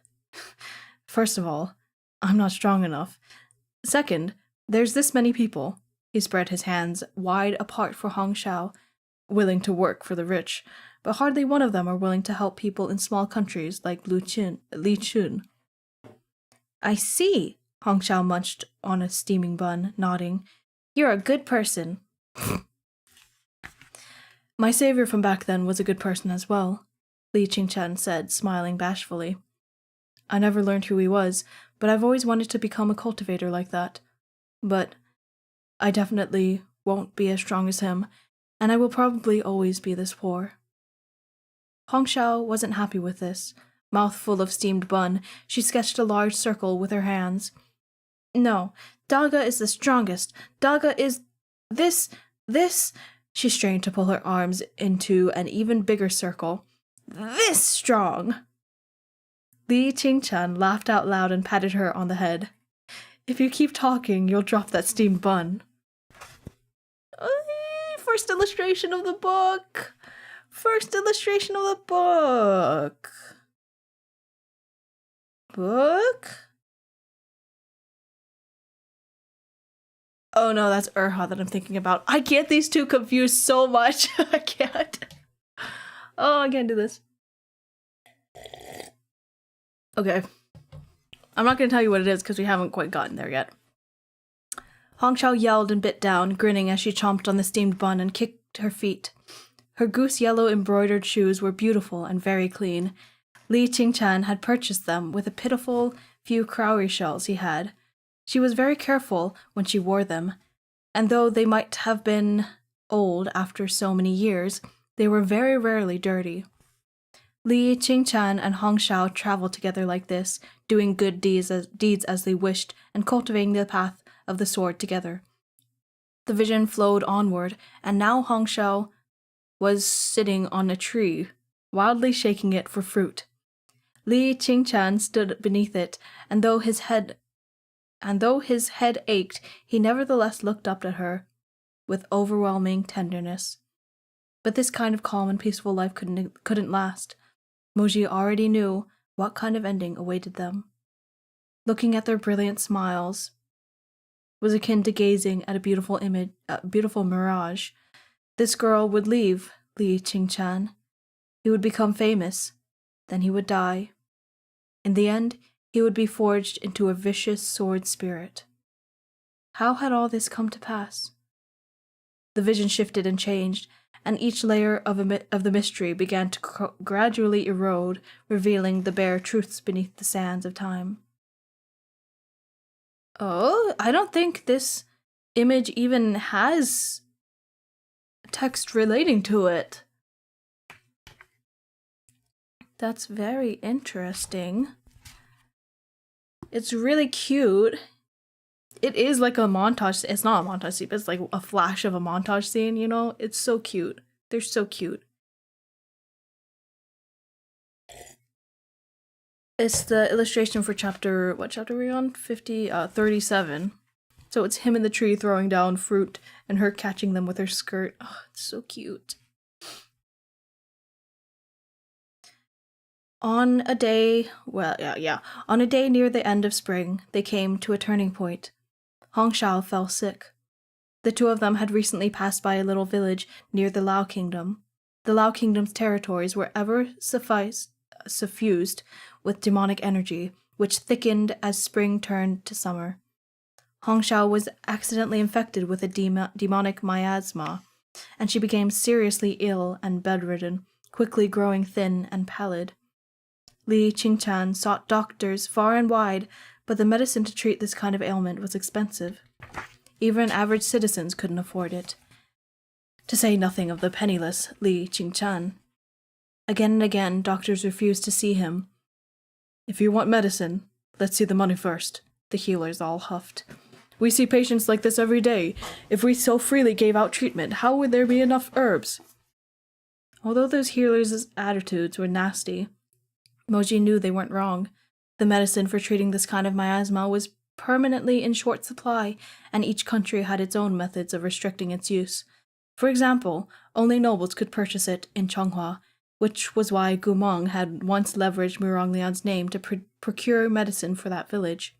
First of all, I'm not strong enough. Second, there's this many people. He spread his hands wide apart for Hong Shao, willing to work for the rich, but hardly one of them are willing to help people in small countries like Li Chun. I see, Hong Shao munched on a steaming bun, nodding. You're a good person. My savior from back then was a good person as well, Li Qingchan said, smiling bashfully. I never learned who he was, but I've always wanted to become a cultivator like that. But I definitely won't be as strong as him, and I will probably always be this poor. Hong Shao wasn't happy with this. Mouth full of steamed bun, she sketched a large circle with her hands. No, Daga is the strongest. Daga is this. She strained to pull her arms into an even bigger circle. This strong. Li Qingchan laughed out loud and patted her on the head. If you keep talking, you'll drop that steamed bun. First illustration of the book. Oh no, that's Urha that I'm thinking about. I get these two confused so much. I can't. I can't do this. Okay. I'm not going to tell you what it is because we haven't quite gotten there yet. Hongxiao yelled and bit down, grinning as she chomped on the steamed bun and kicked her feet. Her goose-yellow embroidered shoes were beautiful and very clean. Li Qingchan had purchased them with a pitiful few cowrie shells he had. She was very careful when she wore them, and though they might have been old after so many years, they were very rarely dirty. Li Qingchan and Hongxiao traveled together like this, doing good deeds as they wished and cultivating the path of the sword together. The vision flowed onward, and now Hongxiao was sitting on a tree, wildly shaking it for fruit. Li Qingchan stood beneath it, and though his head ached, he nevertheless looked up at her with overwhelming tenderness. But this kind of calm and peaceful life couldn't last. Moji already knew what kind of ending awaited them. Looking at their brilliant smiles was akin to gazing at a beautiful mirage. This girl would leave Li Qingchan. He would become famous. Then he would die. In the end, he would be forged into a vicious sword spirit. How had all this come to pass? The vision shifted and changed, and each layer of the mystery began to gradually erode, revealing the bare truths beneath the sands of time. Oh, I don't think this image even has text relating to it. That's very interesting. It's really cute. It is like a montage. It's not a montage scene, but it's like a flash of a montage scene, you know? It's so cute. They're so cute. It's the illustration for chapter, what chapter are we on? 37. So it's him in the tree throwing down fruit and her catching them with her skirt. Oh, it's so cute. On a day near the end of spring, they came to a turning point. Hongxiao fell sick. The two of them had recently passed by a little village near the Lao Kingdom. The Lao Kingdom's territories were ever suffused with demonic energy, which thickened as spring turned to summer. Hongxiao was accidentally infected with a demonic miasma, and she became seriously ill and bedridden, quickly growing thin and pallid. Li Qingchan sought doctors far and wide, but the medicine to treat this kind of ailment was expensive. Even average citizens couldn't afford it. To say nothing of the penniless Li Qingchan. Again and again, doctors refused to see him. "If you want medicine, let's see the money first," the healers all huffed. "We see patients like this every day. If we so freely gave out treatment, how would there be enough herbs?" Although those healers' attitudes were nasty, Moji knew they weren't wrong. The medicine for treating this kind of miasma was permanently in short supply, and each country had its own methods of restricting its use. For example, only nobles could purchase it in Chonghua, which was why Gumong had once leveraged Muronglian's name to procure medicine for that village.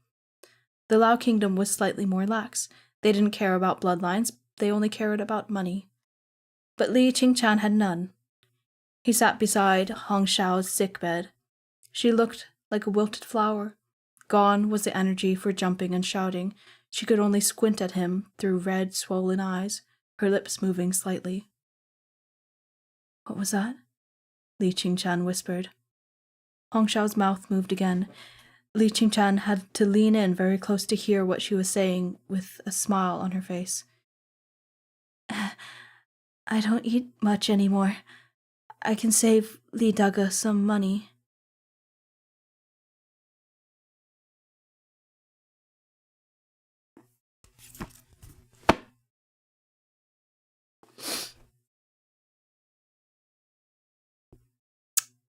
The Lao Kingdom was slightly more lax. They didn't care about bloodlines, they only cared about money. But Li Qingchan had none. He sat beside Hongxiao's sickbed. She looked like a wilted flower. Gone was the energy for jumping and shouting. She could only squint at him through red, swollen eyes, her lips moving slightly. "What was that?" Li Qingchan whispered. Hongxiao's mouth moved again. Li Qingchan had to lean in very close to hear what she was saying, with a smile on her face. "I don't eat much anymore. I can save Li Daga some money."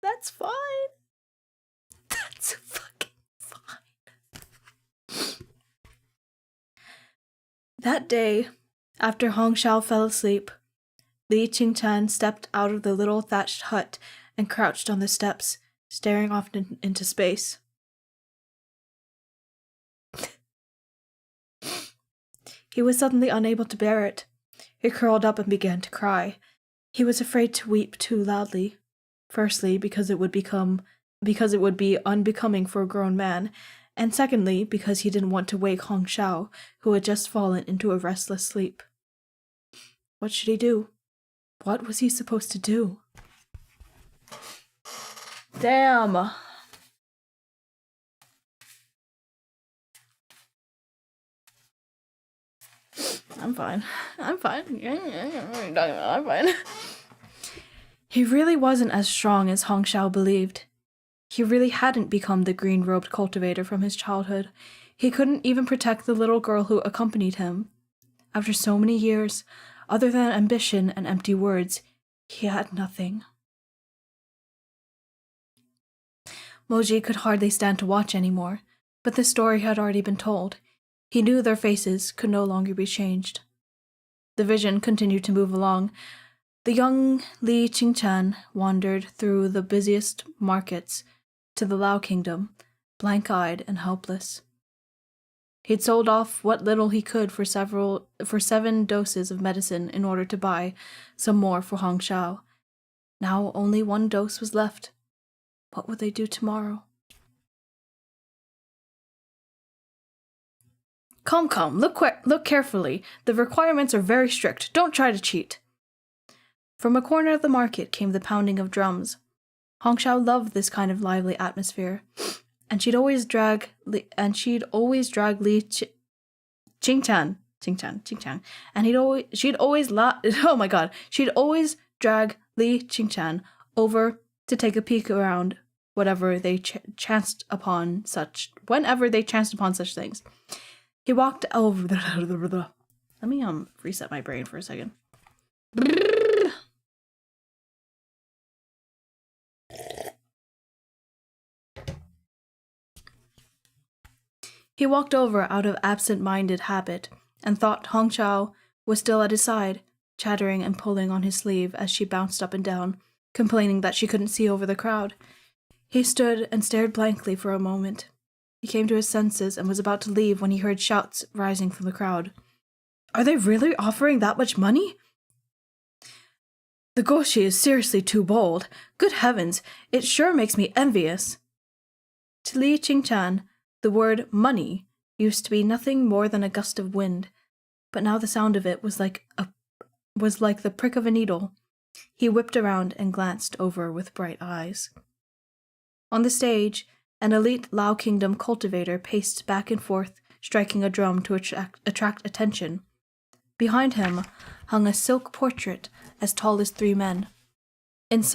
That's fine. That's fucking fine. That day, after Hongxiao fell asleep, Li Qingchan stepped out of the little thatched hut and crouched on the steps, staring off into space. He was suddenly unable to bear it. He curled up and began to cry. He was afraid to weep too loudly. Firstly, because it would be unbecoming for a grown man, and secondly, because he didn't want to wake Hong Xiao, who had just fallen into a restless sleep. What should he do? What was he supposed to do? Damn. I'm fine. I'm fine. He really wasn't as strong as Hong Xiao believed. He really hadn't become the green-robed cultivator from his childhood. He couldn't even protect the little girl who accompanied him. After so many years, other than ambition and empty words, he had nothing. Moji could hardly stand to watch anymore, but the story had already been told. He knew their faces could no longer be changed. The vision continued to move along. The young Li Qingchan wandered through the busiest markets to the Lao Kingdom, blank-eyed and helpless. He'd sold off what little he could for 7 doses of medicine in order to buy some more for Hong Xiao. Now only 1 dose was left. What would they do tomorrow? Come, look carefully. The requirements are very strict. Don't try to cheat. From a corner of the market came the pounding of drums. Hong Xiao loved this kind of lively atmosphere, and she'd always drag Li Qingchan, and she'd always drag Li Qingchan over to take a peek around whenever they chanced upon such things. He walked over. Let me reset my brain for a second. He walked over out of absent-minded habit and thought Hong Xiao was still at his side, chattering and pulling on his sleeve as she bounced up and down, complaining that she couldn't see over the crowd. He stood and stared blankly for a moment. He came to his senses and was about to leave when he heard shouts rising from the crowd. Are they really offering that much money? The Goshi is seriously too bold. Good heavens, it sure makes me envious. To Li Qingchan, the word money used to be nothing more than a gust of wind, but now the sound of it was like the prick of a needle. He whipped around and glanced over with bright eyes. On the stage, an elite Lao Kingdom cultivator paced back and forth, striking a drum to attract attention. Behind him hung a silk portrait as tall as 3 men. Its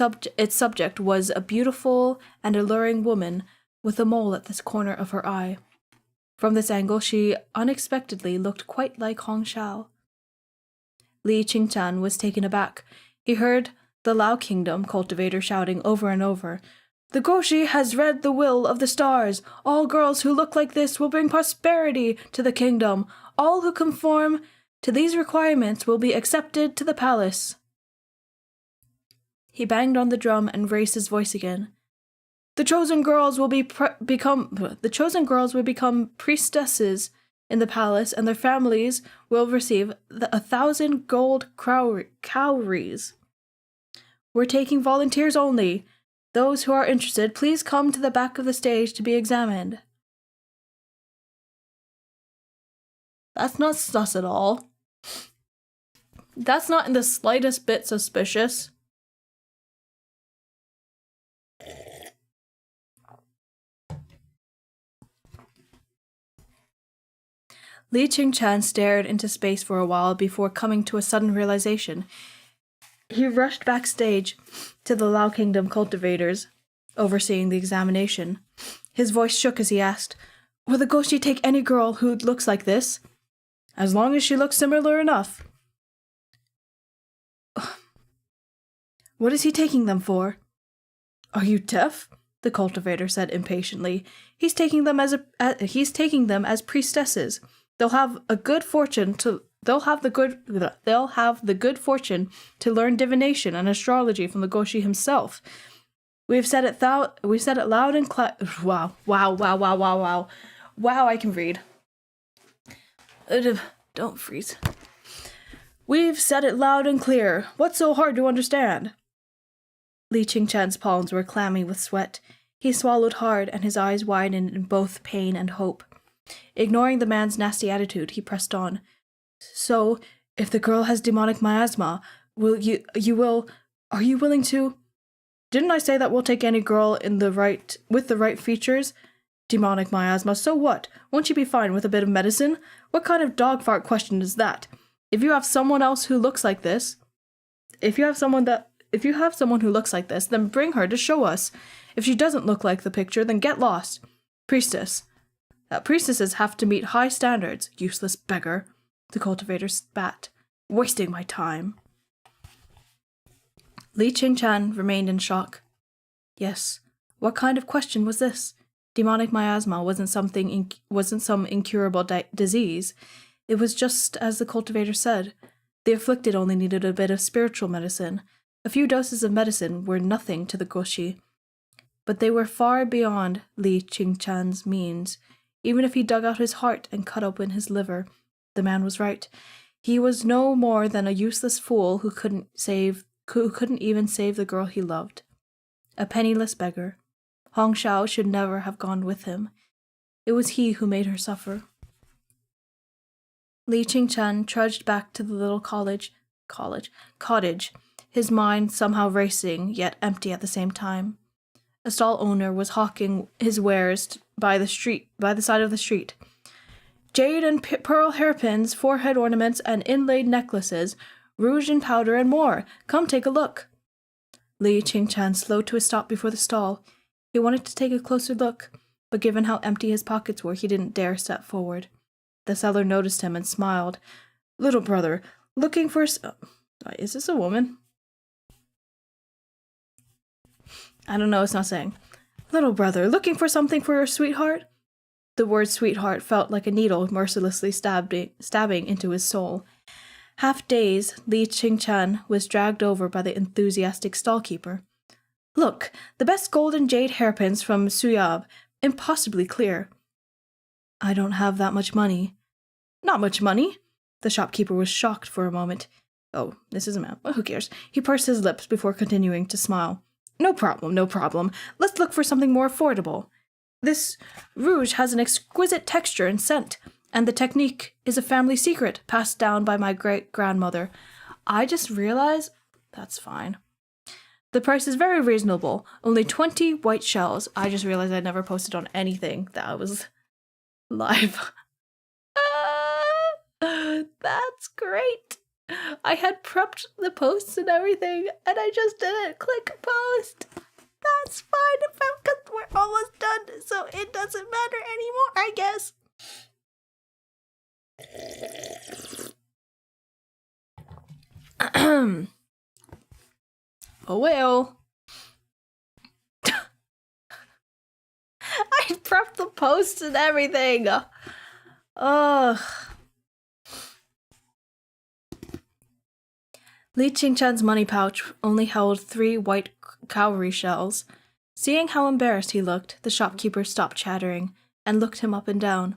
subject was a beautiful and alluring woman with a mole at the corner of her eye. From this angle, she unexpectedly looked quite like Hong Xiao. Li Qingchan was taken aback. He heard the Lao Kingdom cultivator shouting over and over, "The Goshi has read the will of the stars. All girls who look like this will bring prosperity to the kingdom. All who conform to these requirements will be accepted to the palace." He banged on the drum and raised his voice again. The chosen girls will become priestesses in the palace, and their families will receive 1,000 gold cowries. We're taking volunteers only. Those who are interested, please come to the back of the stage to be examined. That's not sus at all. That's not in the slightest bit suspicious. Li Qingchan stared into space for a while before coming to a sudden realization. He rushed backstage to the Lao Kingdom cultivators, overseeing the examination. His voice shook as he asked, "Will the Goshi take any girl who looks like this?" "As long as she looks similar enough." "What is he taking them for?" "Are you deaf?" the cultivator said impatiently. He's taking them as priestesses. They'll have the good fortune to learn divination and astrology from the Goshi himself. We've said it loud and clear. Wow, I can read. Don't freeze. We've said it loud and clear. What's so hard to understand? Li Qingchan's palms were clammy with sweat. He swallowed hard, and his eyes widened in both pain and hope. Ignoring the man's nasty attitude, he pressed on. So, if the girl has demonic miasma, are you willing to? Didn't I say that we'll take any girl with the right features? Demonic miasma, so what? Won't you be fine with a bit of medicine? What kind of dog fart question is that? If you have someone else who looks like this, if you have someone who looks like this, then bring her to show us. If she doesn't look like the picture, then get lost. Priestess. Priestesses have to meet high standards, useless beggar. The cultivator spat. Wasting my time. Li Qingchan remained in shock. Yes, what kind of question was this? Demonic miasma wasn't some incurable disease. It was just as the cultivator said. The afflicted only needed a bit of spiritual medicine. A few doses of medicine were nothing to the Goshi. But they were far beyond Li Qingchan's means. Even if he dug out his heart and cut open his liver, the man was right. He was no more than a useless fool who couldn't even save the girl he loved. A penniless beggar. Hong Shao should never have gone with him. It was he who made her suffer. Li Qingchan trudged back to the little cottage, his mind somehow racing, yet empty at the same time. A stall owner was hawking his wares by the side of the street. Jade and pearl hairpins, forehead ornaments, and inlaid necklaces, rouge and powder, and more. Come take a look. Li Qingchan slowed to a stop before the stall. He wanted to take a closer look, but given how empty his pockets were, he didn't dare step forward. The seller noticed him and smiled. Little brother, looking for... Is this a woman? I don't know, it's not saying. Little brother, looking for something for your sweetheart? The word sweetheart felt like a needle mercilessly stabbing into his soul. Half dazed, Li Qingchan was dragged over by the enthusiastic stallkeeper. Look, the best gold and jade hairpins from Suyab, impossibly clear. I don't have that much money. Not much money? The shopkeeper was shocked for a moment. Oh, this is a man. Well, who cares? He pursed his lips before continuing to smile. No problem, no problem. Let's look for something more affordable. This rouge has an exquisite texture and scent, and the technique is a family secret passed down by my great-grandmother. I just realized... That's fine. The price is very reasonable. Only 20 white shells. I just realized I never posted on anything that was live. That's great. I had prepped the posts and everything, and I just didn't click post. That's fine, because we're almost done, so it doesn't matter anymore, I guess. Oh well. I prepped the posts and everything. Ugh. Li Qingchan's money pouch only held 3 white cowrie shells. Seeing how embarrassed he looked, the shopkeeper stopped chattering and looked him up and down.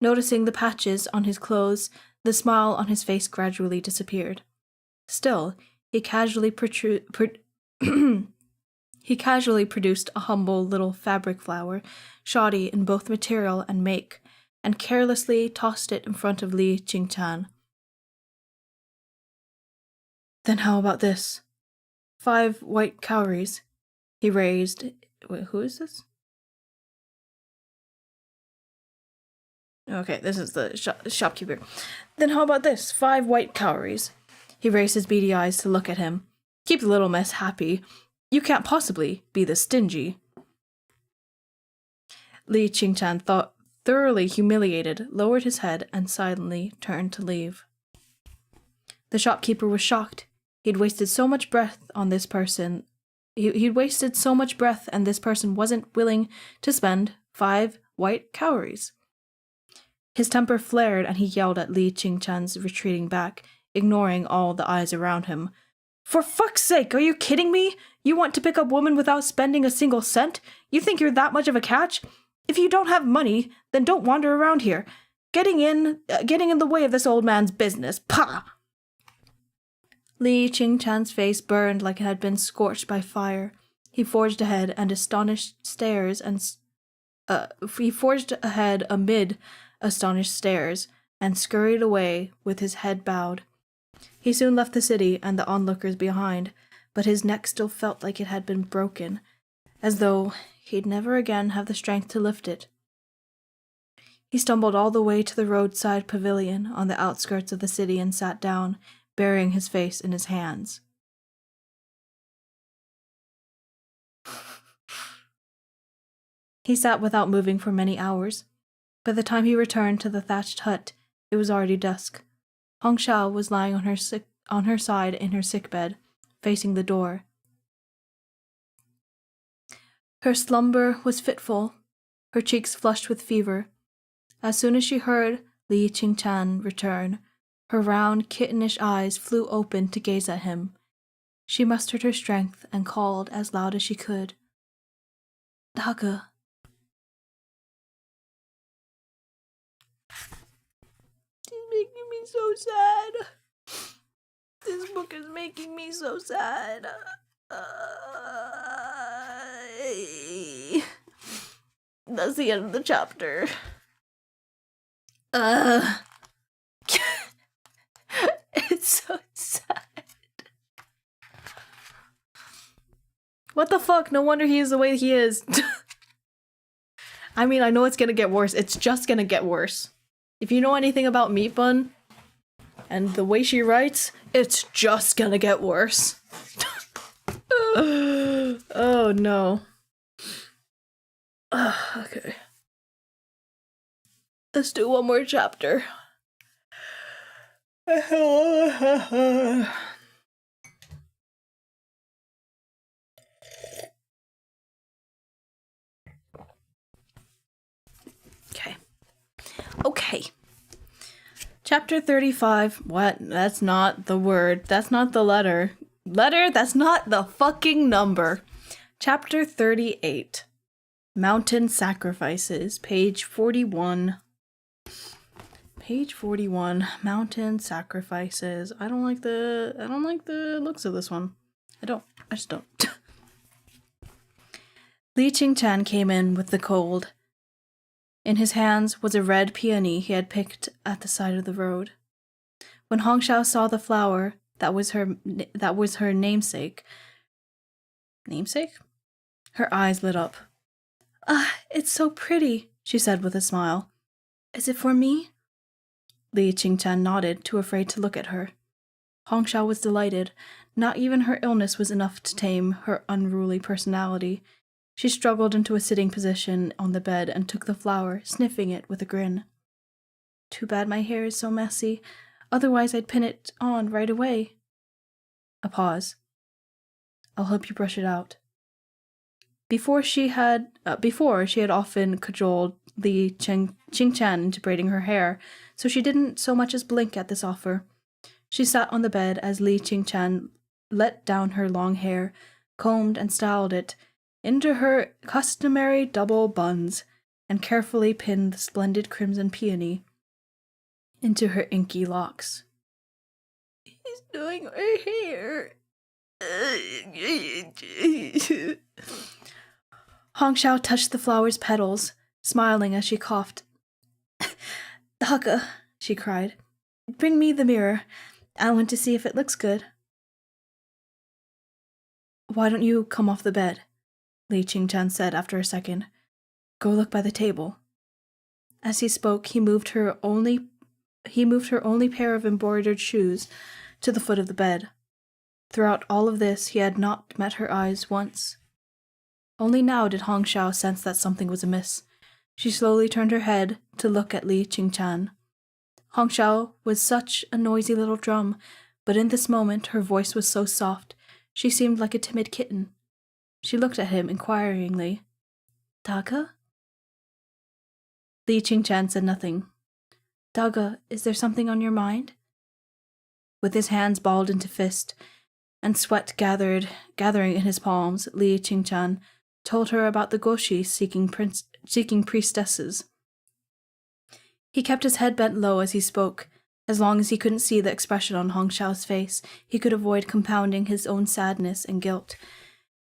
Noticing the patches on his clothes, the smile on his face gradually disappeared. Still, he casually produced a humble little fabric flower, shoddy in both material and make, and carelessly tossed it in front of Li Qingchan. Then how about this? 5 white cowries. He raised... Wait, who is this? Okay, this is the shopkeeper. Then how about this? 5 white cowries. He raised his beady eyes to look at him. Keep the little miss happy. You can't possibly be this stingy. Li Qingchan, thoroughly humiliated, lowered his head and silently turned to leave. The shopkeeper was shocked. He'd wasted so much breath on this person. He'd wasted so much breath, and this person wasn't willing to spend 5 white cowries. His temper flared, and he yelled at Li Qingchan's retreating back, ignoring all the eyes around him. For fuck's sake, are you kidding me? You want to pick up women without spending a single cent? You think you're that much of a catch? If you don't have money, then don't wander around here. Getting in the way of this old man's business. Pah! Li Qingchan's face burned like it had been scorched by fire. He forged ahead amid astonished stares and scurried away with his head bowed. He soon left the city and the onlookers behind, but his neck still felt like it had been broken, as though he'd never again have the strength to lift it. He stumbled all the way to the roadside pavilion on the outskirts of the city and sat down, burying his face in his hands. He sat without moving for many hours. By the time he returned to the thatched hut, it was already dusk. Hong Xiao was lying on her side in her sickbed, facing the door. Her slumber was fitful, her cheeks flushed with fever. As soon as she heard Li Qingchan return, her round, kittenish eyes flew open to gaze at him. She mustered her strength and called as loud as she could. "Daga." It's making me so sad. This book is making me so sad. That's the end of the chapter. It's so sad. What the fuck? No wonder he is the way he is. I mean, I know it's gonna get worse. It's just gonna get worse. If you know anything about Meat Bun and the way she writes, it's just gonna get worse. Oh no. Okay. Let's do one more chapter. Okay. Okay. Chapter 35. What? That's not the word. That's not the letter. That's not the fucking number. Chapter 38. Mountain Sacrifices. Page 41. Page 41. Mountain Sacrifices. I don't like the looks of this one. I just don't. Li Qingchan came in with the cold. In his hands was a red peony he had picked at the side of the road. When Hong Xiao saw the flower that was her namesake. Namesake? Her eyes lit up. "Ah, it's so pretty," she said with a smile. "Is it for me?" Li Qingchan nodded, too afraid to look at her. Hong Xiao was delighted. Not even her illness was enough to tame her unruly personality. She struggled into a sitting position on the bed and took the flower, sniffing it with a grin. "Too bad my hair is so messy. Otherwise I'd pin it on right away." A pause. "I'll help you brush it out." Before she had often cajoled Li Qingchan into braiding her hair, so she didn't so much as blink at this offer. She sat on the bed as Li Qingchan let down her long hair, combed and styled it into her customary double buns, and carefully pinned the splendid crimson peony into her inky locks. "He's doing her hair." Hong Xiao touched the flower's petals, smiling as she coughed. "Daga," she cried. "Bring me the mirror. I want to see if it looks good." "Why don't you come off the bed?" Li Qingchan said after a second. "Go look by the table." As he spoke, he moved her only pair of embroidered shoes to the foot of the bed. Throughout all of this, he had not met her eyes once. Only now did Hong Xiao sense that something was amiss. She slowly turned her head to look at Li Qingchan. Hong Xiao was such a noisy little drum, but in this moment her voice was so soft, she seemed like a timid kitten. She looked at him inquiringly. "Daga?" Li Qingchan said nothing. "Daga, is there something on your mind?" With his hands balled into fist, and sweat gathering in his palms, Li Qingchan told her about the Goshi seeking priestesses. He kept his head bent low as he spoke. As long as he couldn't see the expression on Hong Xiao's face, he could avoid compounding his own sadness and guilt.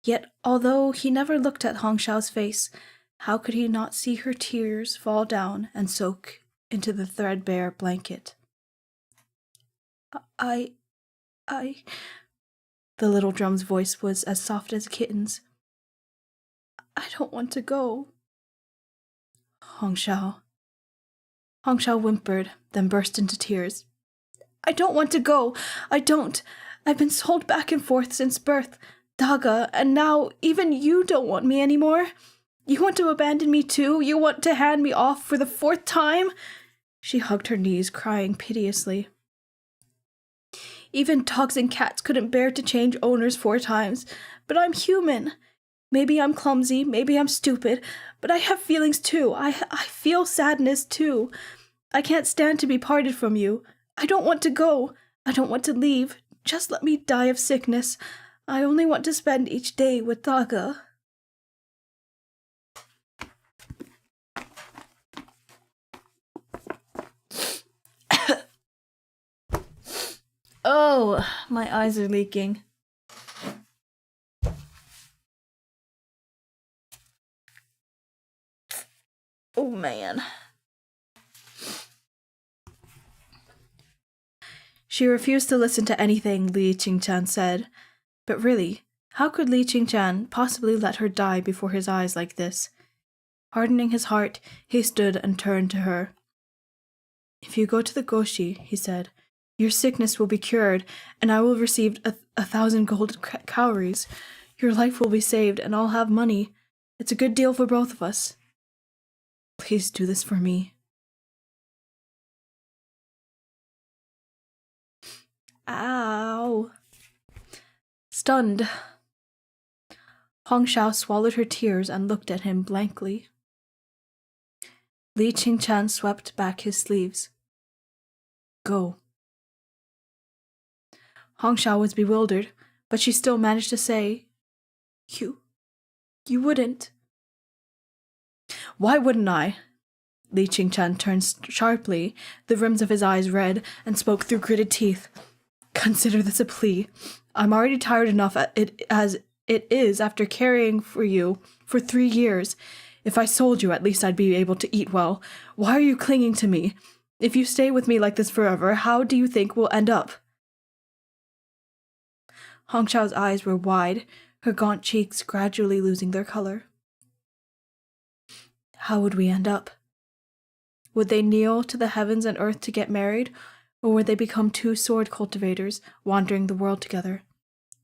Yet, although he never looked at Hong Xiao's face, how could he not see her tears fall down and soak into the threadbare blanket? I... The little drum's voice was as soft as a kitten's. I don't want to go. Hong Xiao whimpered, then burst into tears. I don't want to go. I don't. I've been sold back and forth since birth. Daga, and now even you don't want me anymore. You want to abandon me too? You want to hand me off for the 4th time? She hugged her knees, crying piteously. Even dogs and cats couldn't bear to change owners 4 times. But I'm human. Maybe I'm clumsy, maybe I'm stupid, but I have feelings too. I feel sadness too. I can't stand to be parted from you. I don't want to go. I don't want to leave. Just let me die of sickness. I only want to spend each day with Daga. Oh, my eyes are leaking. Oh, man. She refused to listen to anything Li Qingchan said. But really, how could Li Qingchan possibly let her die before his eyes like this? Hardening his heart, he stood and turned to her. If you go to the Goshi, he said, your sickness will be cured, and I will receive 1,000 gold cowries. Your life will be saved, and I'll have money. It's a good deal for both of us. Please do this for me. Ow. Stunned, Hong Xiao swallowed her tears and looked at him blankly. Li Qingchan swept back his sleeves. Go. Hong Xiao was bewildered, but she still managed to say, You wouldn't. Why wouldn't I? Li Qingchan turned sharply, the rims of his eyes red, and spoke through gritted teeth. Consider this a plea. I'm already tired enough as it is after caring for you for 3 years. If I sold you, at least I'd be able to eat well. Why are you clinging to me? If you stay with me like this forever, how do you think we'll end up? Hong Xiao's eyes were wide, her gaunt cheeks gradually losing their color. How would we end up? Would they kneel to the heavens and earth to get married, or would they become 2 sword cultivators, wandering the world together?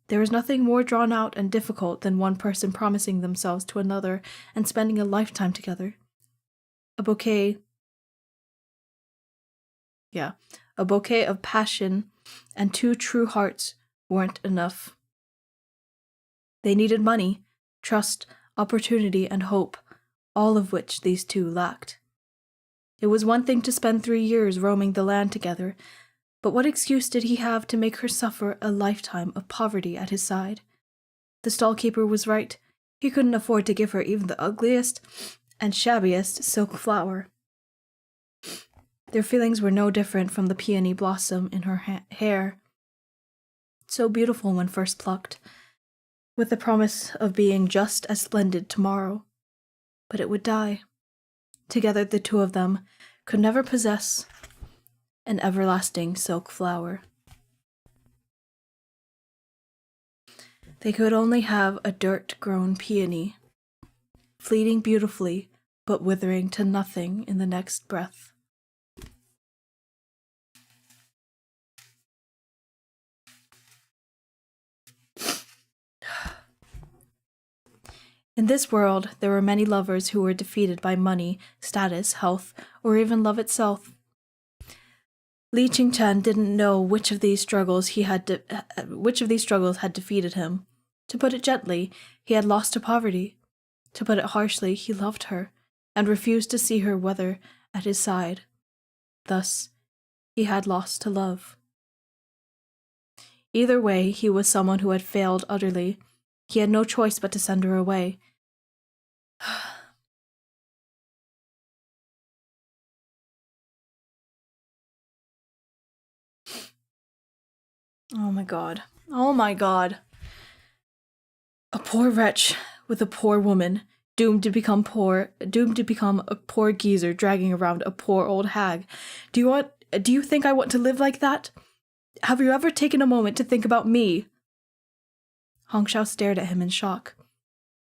There is nothing more drawn out and difficult than one person promising themselves to another and spending a lifetime together. A bouquet of passion and 2 true hearts weren't enough. They needed money, trust, opportunity, and hope, all of which these 2 lacked. It was one thing to spend 3 years roaming the land together, but what excuse did he have to make her suffer a lifetime of poverty at his side? The stall-keeper was right. He couldn't afford to give her even the ugliest and shabbiest silk flower. Their feelings were no different from the peony blossom in her hair, so beautiful when first plucked, with the promise of being just as splendid tomorrow. But it would die. Together the 2 of them could never possess an everlasting silk flower. They could only have a dirt-grown peony, fleeting beautifully, but withering to nothing in the next breath. In this world, there were many lovers who were defeated by money, status, health, or even love itself. Li Qingchan didn't know which of these struggles had defeated him. To put it gently, he had lost to poverty. To put it harshly, he loved her, and refused to see her wither at his side. Thus, he had lost to love. Either way, he was someone who had failed utterly. He had no choice but to send her away. Oh my god. Oh my god. A poor wretch with a poor woman, doomed to become a poor geezer dragging around a poor old hag. Do you think I want to live like that? Have you ever taken a moment to think about me? Hong Xiao stared at him in shock.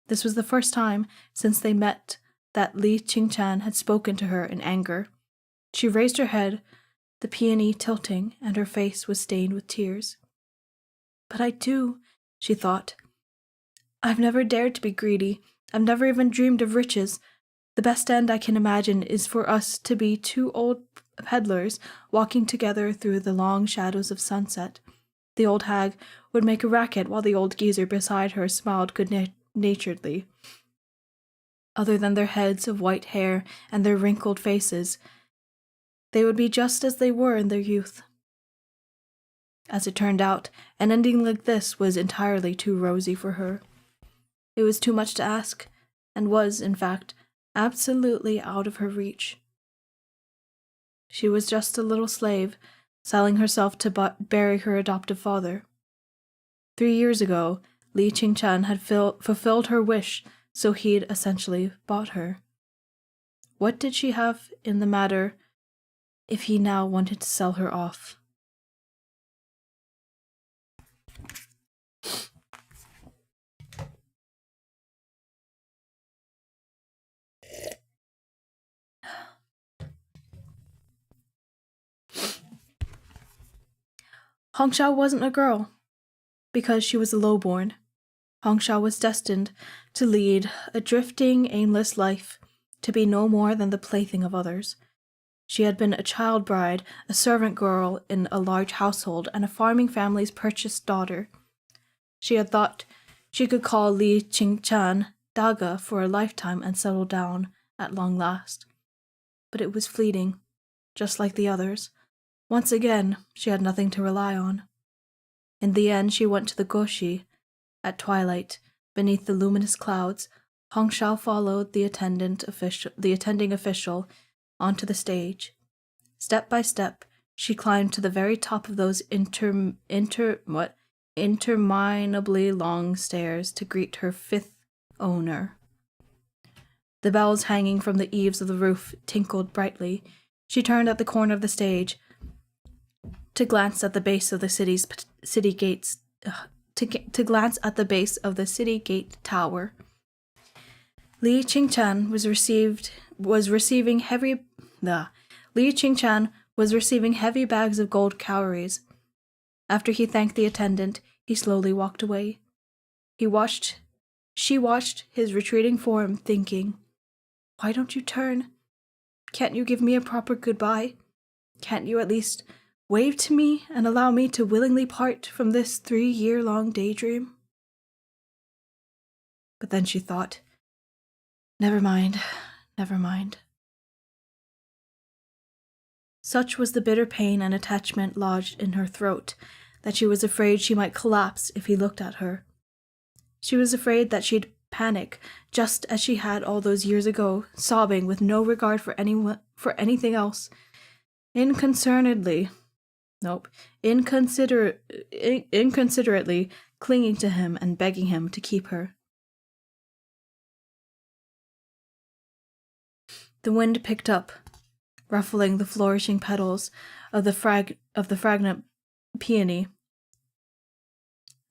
This was the first time since they met that Li Qingchan had spoken to her in anger. She raised her head, the peony tilting, and her face was stained with tears. But I do, she thought. I've never dared to be greedy. I've never even dreamed of riches. The best end I can imagine is for us to be two old peddlers walking together through the long shadows of sunset. The old hag would make a racket while the old geezer beside her smiled good-naturedly. Other than their heads of white hair and their wrinkled faces, they would be just as they were in their youth. As it turned out, an ending like this was entirely too rosy for her. It was too much to ask, and was, in fact, absolutely out of her reach. She was just a little slave, selling herself to bury her adoptive father. 3 years ago, Li Qingchan had fulfilled her wish, so he'd essentially bought her. What did she have in the matter if he now wanted to sell her off? Hong Xiao wasn't a girl, because she was a lowborn. Hong Xiao was destined to lead a drifting, aimless life, to be no more than the plaything of others. She had been a child bride, a servant girl in a large household, and a farming family's purchased daughter. She had thought she could call Li Qingchan Daga for a lifetime and settle down at long last. But it was fleeting, just like the others. Once again, she had nothing to rely on. In the end, she went to the Goshi. At twilight, beneath the luminous clouds, Hong Xiao followed the attending official onto the stage. Step by step, she climbed to the very top of those interminably long stairs to greet her fifth owner. The bells hanging from the eaves of the roof tinkled brightly. She turned at the corner of the stage to glance at the base of the city gates. To glance at the base of the city gate tower. Li Qingchan was receiving heavy bags of gold cowries. After he thanked the attendant, he slowly walked away. She watched his retreating form, thinking, "Why don't you turn? Can't you give me a proper goodbye? Can't you at least wave to me and allow me to willingly part from this 3-year-long daydream?" But then she thought, never mind. Such was the bitter pain and attachment lodged in her throat that she was afraid she might collapse if he looked at her. She was afraid that she'd panic, just as she had all those years ago, sobbing with no regard for anything else, inconsiderately clinging to him and begging him to keep her. The wind picked up, ruffling the flourishing petals of the fragrant peony.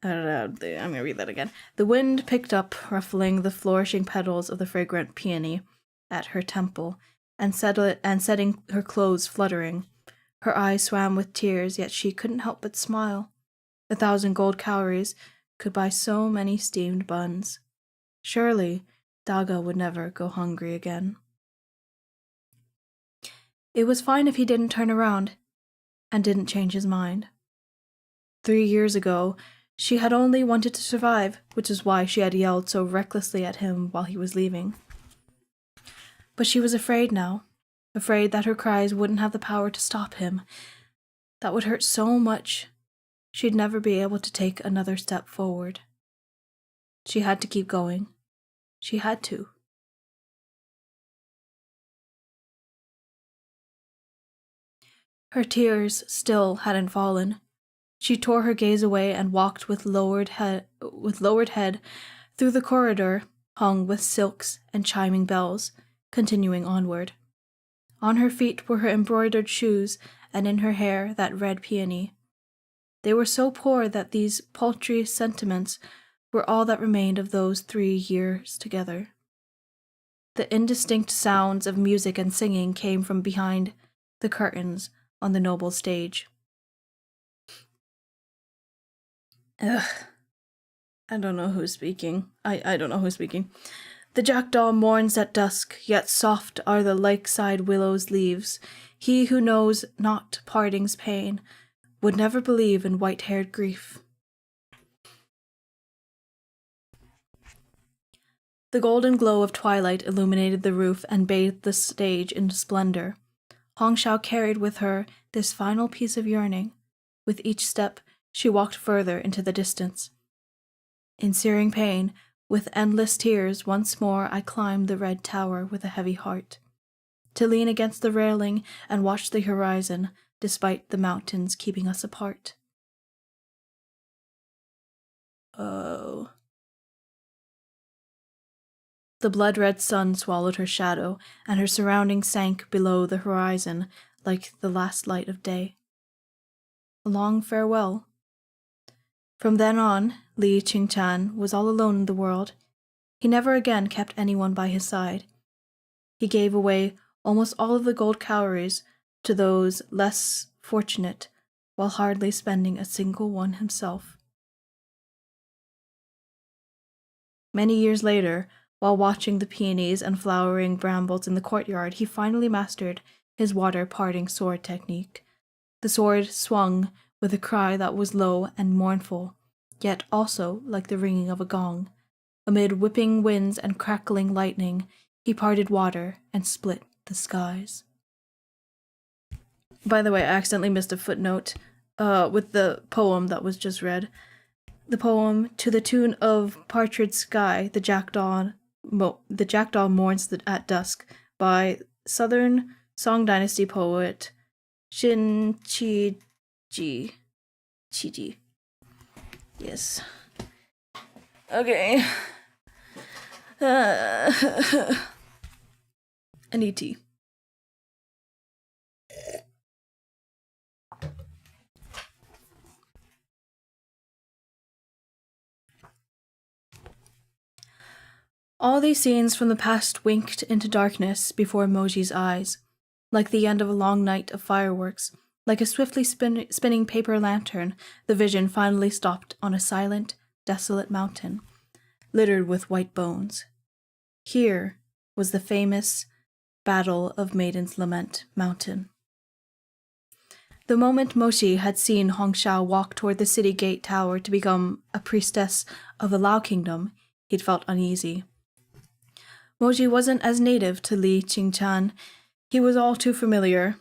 I'm going to read that again. The wind picked up, ruffling the flourishing petals of the fragrant peony at her temple, and setting her clothes fluttering. Her eyes swam with tears, yet she couldn't help but smile. 1,000 gold cowries could buy so many steamed buns. Surely, Daga would never go hungry again. It was fine if he didn't turn around, and didn't change his mind. 3 years ago, she had only wanted to survive, which is why she had yelled so recklessly at him while he was leaving. But she was afraid now, afraid that her cries wouldn't have the power to stop him. That would hurt so much. She'd never be able to take another step forward. She had to keep going. She had to. Her tears still hadn't fallen. She tore her gaze away and walked with lowered head, through the corridor hung with silks and chiming bells, continuing onward. On her feet were her embroidered shoes, and in her hair that red peony. They were so poor that these paltry sentiments were all that remained of those 3 years together. The indistinct sounds of music and singing came from behind the curtains on the noble stage. Ugh. I don't know who's speaking. I don't know who's speaking. The jackdaw mourns at dusk, yet soft are the lakeside willow's leaves. He who knows not parting's pain would never believe in white-haired grief. The golden glow of twilight illuminated the roof and bathed the stage in splendor. Hong Shao carried with her this final piece of yearning. With each step, she walked further into the distance. In searing pain, with endless tears, once more I climbed the red tower with a heavy heart, to lean against the railing and watch the horizon, despite the mountains keeping us apart. Oh. The blood-red sun swallowed her shadow, and her surroundings sank below the horizon like the last light of day. A long farewell. From then on, Li Qingchan was all alone in the world. He never again kept anyone by his side. He gave away almost all of the gold cowries to those less fortunate, while hardly spending a single one himself. Many years later, while watching the peonies and flowering brambles in the courtyard, he finally mastered his water-parting sword technique. The sword swung with a cry that was low and mournful, yet also like the ringing of a gong. Amid whipping winds and crackling lightning, he parted water and split the skies. By the way, I accidentally missed a footnote with the poem that was just read. The poem, to the tune of Partridge Sky, the jackdaw mourns at dusk, by Southern Song Dynasty poet Shin Chiji. Yes. Okay. I need tea. All these scenes from the past winked into darkness before Moji's eyes, like the end of a long night of fireworks. Like a swiftly spinning paper lantern, the vision finally stopped on a silent, desolate mountain, littered with white bones. Here was the famous Battle of Maiden's Lament Mountain. The moment Moshi had seen Hong Shao walk toward the city gate tower to become a priestess of the Lao Kingdom, he'd felt uneasy. Moji wasn't as native to Li Qingchan. He was all too familiar.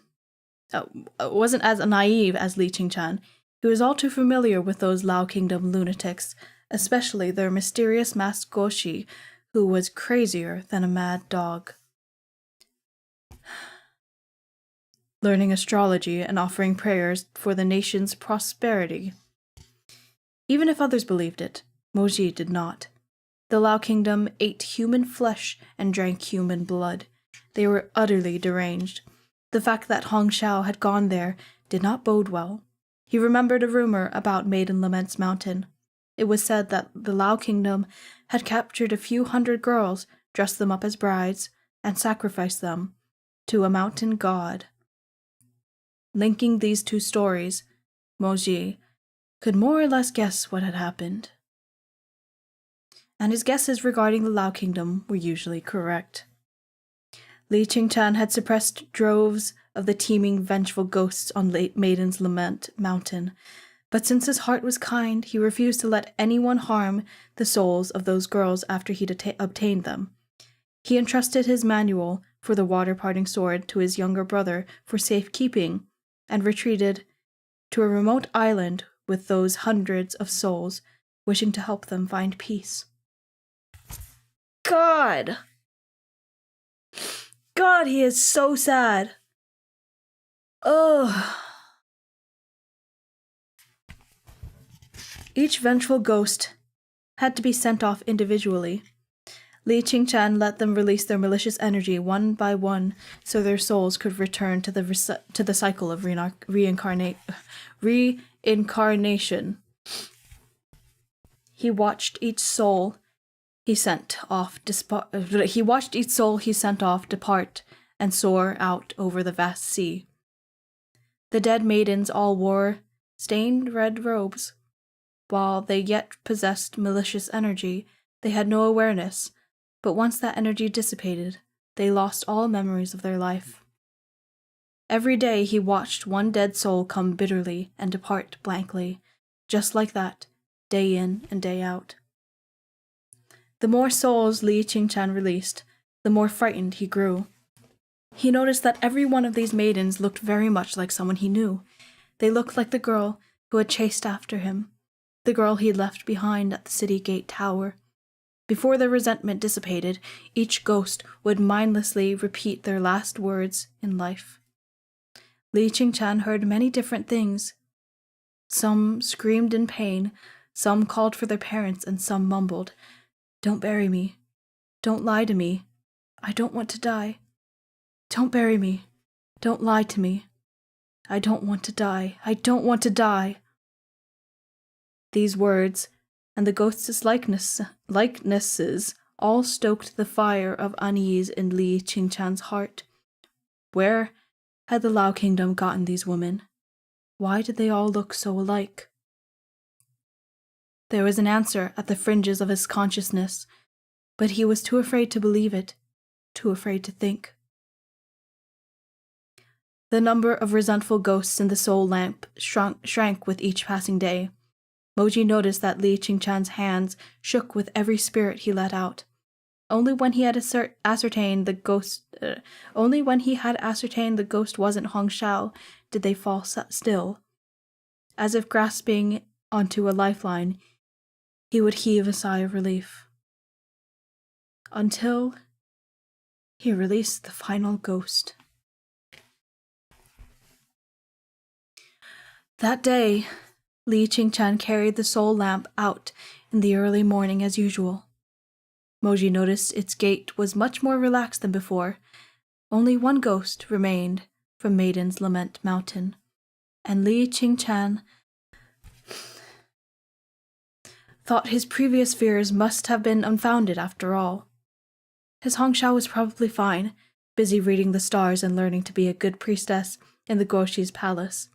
Wasn't as naive as Li Qingchan. He was all too familiar with those Lao Kingdom lunatics, especially their mysterious masked Goshi, who was crazier than a mad dog. Learning astrology and offering prayers for the nation's prosperity. Even if others believed it, Moji did not. The Lao Kingdom ate human flesh and drank human blood. They were utterly deranged. The fact that Hong Shao had gone there did not bode well. He remembered a rumor about Maiden Lament's Mountain. It was said that the Lao Kingdom had captured a few hundred girls, dressed them up as brides, and sacrificed them to a mountain god. Linking these two stories, Moji could more or less guess what had happened. And his guesses regarding the Lao Kingdom were usually correct. Li Qingchan had suppressed droves of the teeming, vengeful ghosts on Maiden's Lament Mountain, but since his heart was kind, he refused to let anyone harm the souls of those girls after he'd obtained them. He entrusted his manual for the water-parting sword to his younger brother for safekeeping, and retreated to a remote island with those hundreds of souls, wishing to help them find peace. God, he is so sad. Ugh. Each vengeful ghost had to be sent off individually. Li Qingchan let them release their malicious energy one by one so their souls could return to the cycle of reincarnation. He watched each soul he sent off depart and soar out over the vast sea. The dead maidens all wore stained red robes. While they yet possessed malicious energy, they had no awareness, but once that energy dissipated, they lost all memories of their life. Every day he watched one dead soul come bitterly and depart blankly, just like that, day in and day out. The more souls Li Qingchan released, the more frightened he grew. He noticed that every one of these maidens looked very much like someone he knew. They looked like the girl who had chased after him, the girl he left behind at the city gate tower. Before their resentment dissipated, each ghost would mindlessly repeat their last words in life. Li Qingchan heard many different things. Some screamed in pain, some called for their parents, and some mumbled, "Don't bury me. Don't lie to me. I don't want to die. Don't bury me. Don't lie to me. I don't want to die. I don't want to die." These words, and the ghost's likenesses, all stoked the fire of unease in Li Qingchan's heart. Where had the Lao Kingdom gotten these women? Why did they all look so alike? There was an answer at the fringes of his consciousness, but he was too afraid to believe it, too afraid to think. The number of resentful ghosts in the soul lamp shrank with each passing day. Moji noticed that Li Qingchan's hands shook with every spirit he let out. Only when he had ascertained the ghost wasn't Hong Shao did they fall still. As if grasping onto a lifeline, he would heave a sigh of relief. Until he released the final ghost. That day, Li Qingchan carried the soul lamp out in the early morning as usual. Moji noticed its gait was much more relaxed than before. Only one ghost remained from Maiden's Lament Mountain, and Li Qingchan thought his previous fears must have been unfounded after all. His Hongshao was probably fine, busy reading the stars and learning to be a good priestess in the Guoshi's palace.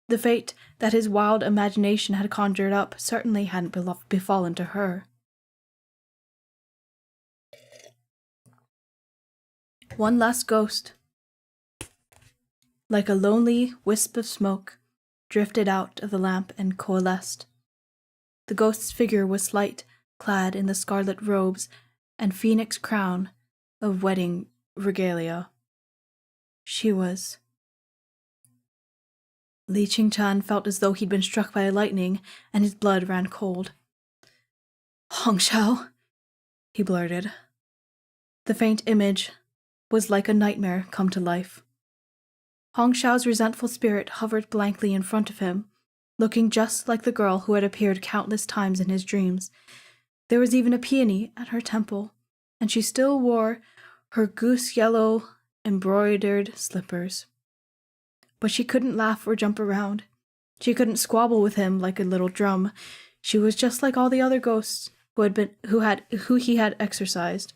The fate that his wild imagination had conjured up certainly hadn't befallen to her. One last ghost, like a lonely wisp of smoke, drifted out of the lamp and coalesced. The ghost's figure was slight, clad in the scarlet robes and phoenix crown of wedding regalia. She was... Li Qingchan felt as though he'd been struck by lightning, and his blood ran cold. "Hongshao," he blurted. The faint image was like a nightmare come to life. Hongshao's resentful spirit hovered blankly in front of him, looking just like the girl who had appeared countless times in his dreams. There was even a peony at her temple, and she still wore her goose-yellow embroidered slippers. But she couldn't laugh or jump around. She couldn't squabble with him like a little drum. She was just like all the other ghosts who he had exorcised.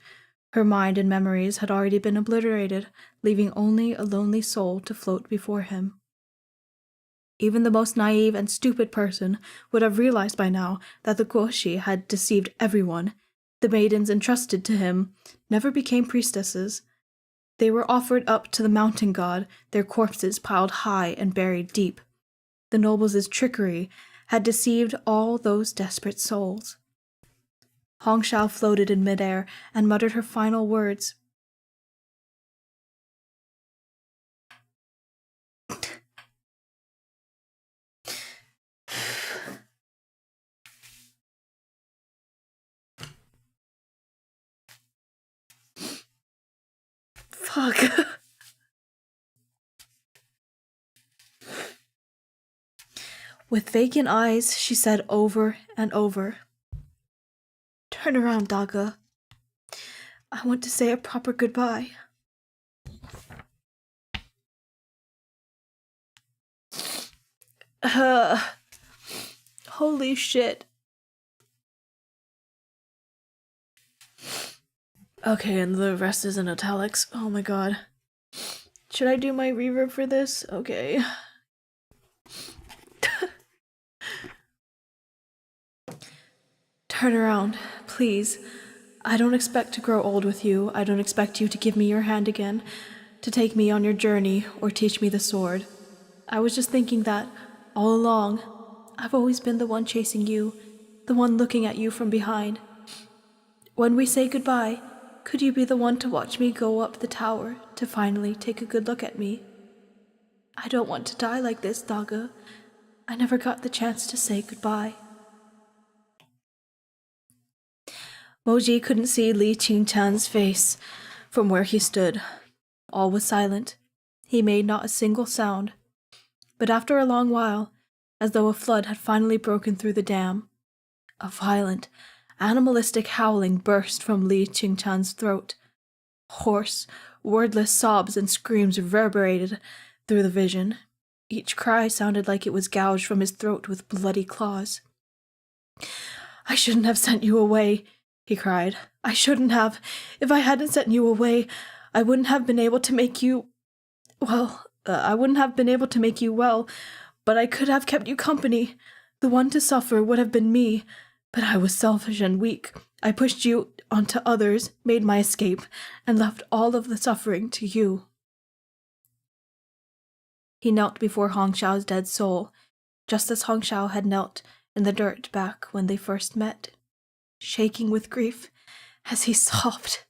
Her mind and memories had already been obliterated, leaving only a lonely soul to float before him. Even the most naive and stupid person would have realized by now that the Guoshi had deceived everyone. The maidens entrusted to him never became priestesses. They were offered up to the mountain god, their corpses piled high and buried deep. The nobles' trickery had deceived all those desperate souls. Hongshao floated in midair and muttered her final words. Fuck. With vacant eyes, she said over and over, Turn around, Daga. I want to say a proper goodbye. Holy shit. Okay, and the rest is in italics. Oh my god. Should I do my reverb for this? Okay. Turn around, please. I don't expect to grow old with you. I don't expect you to give me your hand again, to take me on your journey, or teach me the sword. I was just thinking that, all along, I've always been the one chasing you, the one looking at you from behind. When we say goodbye, could you be the one to watch me go up the tower, to finally take a good look at me? I don't want to die like this, Daga. I never got the chance to say goodbye. Moji couldn't see Li Qingchan's face from where he stood. All was silent. He made not a single sound. But after a long while, as though a flood had finally broken through the dam, a violent, animalistic howling burst from Li Qingchan's throat. Hoarse, wordless sobs and screams reverberated through the vision. Each cry sounded like it was gouged from his throat with bloody claws. I shouldn't have sent you away, he cried. I shouldn't have. If I hadn't sent you away, I wouldn't have been able to make you... I wouldn't have been able to make you well, but I could have kept you company. The one to suffer would have been me, but I was selfish and weak. I pushed you onto others, made my escape, and left all of the suffering to you. He knelt before Hong Xiao's dead soul, just as Hong Xiao had knelt in the dirt back when they first met, shaking with grief as he sobbed.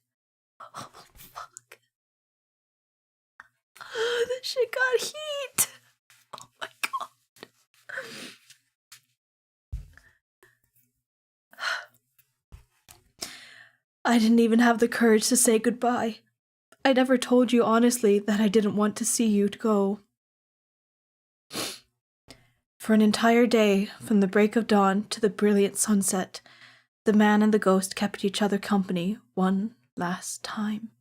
Oh, fuck. Oh, this shit got heat. Oh my god. I didn't even have the courage to say goodbye. I never told you honestly that I didn't want to see you go. For an entire day, from the break of dawn to the brilliant sunset, the man and the ghost kept each other company one last time.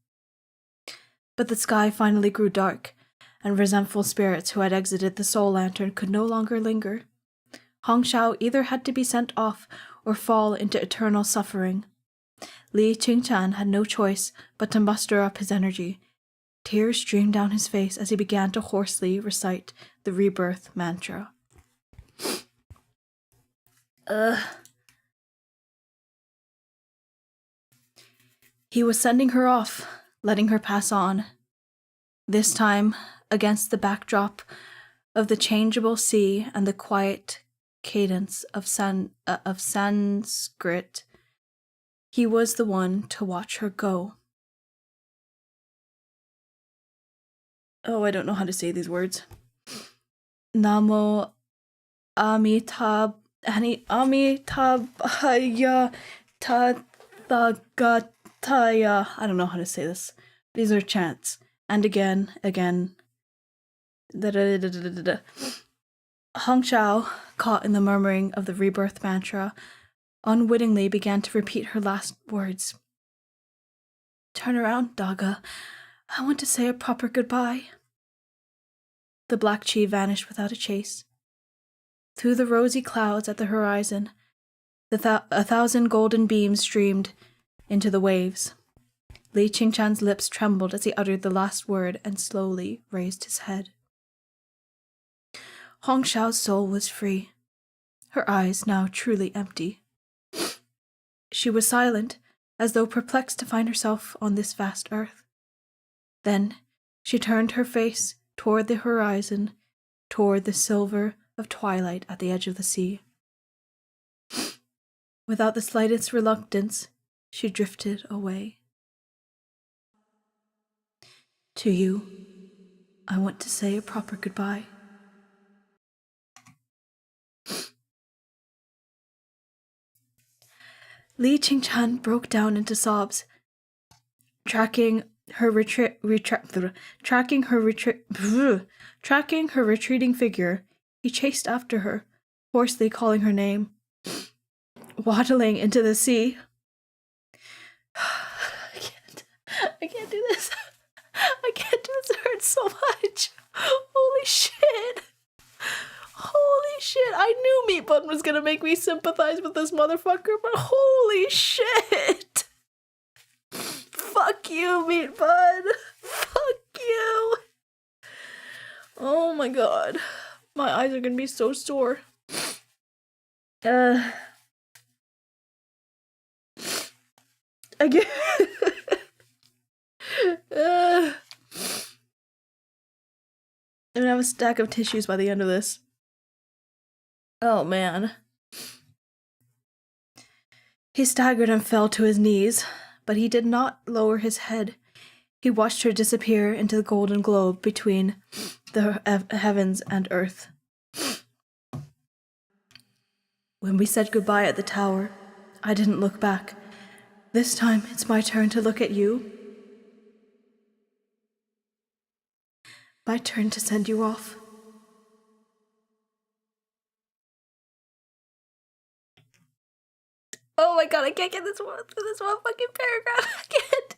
But the sky finally grew dark, and resentful spirits who had exited the soul lantern could no longer linger. Hong Xiao either had to be sent off or fall into eternal suffering. Li Qingchan had no choice but to muster up his energy. Tears streamed down his face as he began to hoarsely recite the rebirth mantra. He was sending her off, letting her pass on. This time, against the backdrop of the changeable sea and the quiet cadence of Sanskrit, he was the one to watch her go. Oh, I don't know how to say these words. Namo Amitabhaya Tathagataya. I don't know how to say this. These are chants. And again. Da-da-da-da-da-da. Hong Xiao, caught in the murmuring of the rebirth mantra, unwittingly began to repeat her last words. Turn around, Daga. I want to say a proper goodbye. The black chi vanished without a chase. Through the rosy clouds at the horizon, a thousand golden beams streamed into the waves. Li Qingchan's lips trembled as he uttered the last word and slowly raised his head. Hong Xiao's soul was free, her eyes now truly empty. She was silent, as though perplexed to find herself on this vast earth. Then she turned her face toward the horizon, toward the silver of twilight at the edge of the sea. Without the slightest reluctance, she drifted away. To you, I want to say a proper goodbye. Li Qingchan broke down into sobs. Tracking her retreating figure, he chased after her, hoarsely calling her name. Waddling into the sea, I can't do this. I can't do this. It hurts so much. Holy shit. Holy shit. I knew Meat Bun was gonna make me sympathize with this motherfucker, but holy shit. Fuck you, Meat Bun. Fuck you. Oh my god. My eyes are gonna be so sore. Again. I'm gonna have a stack of tissues by the end of this. Oh man. He staggered and fell to his knees, but he did not lower his head. He watched her disappear into the golden globe between the heavens and earth. When we said goodbye at the tower, I didn't look back. This time, it's my turn to look at you. My turn to send you off. Oh my god, I can't get this one fucking paragraph. I can't.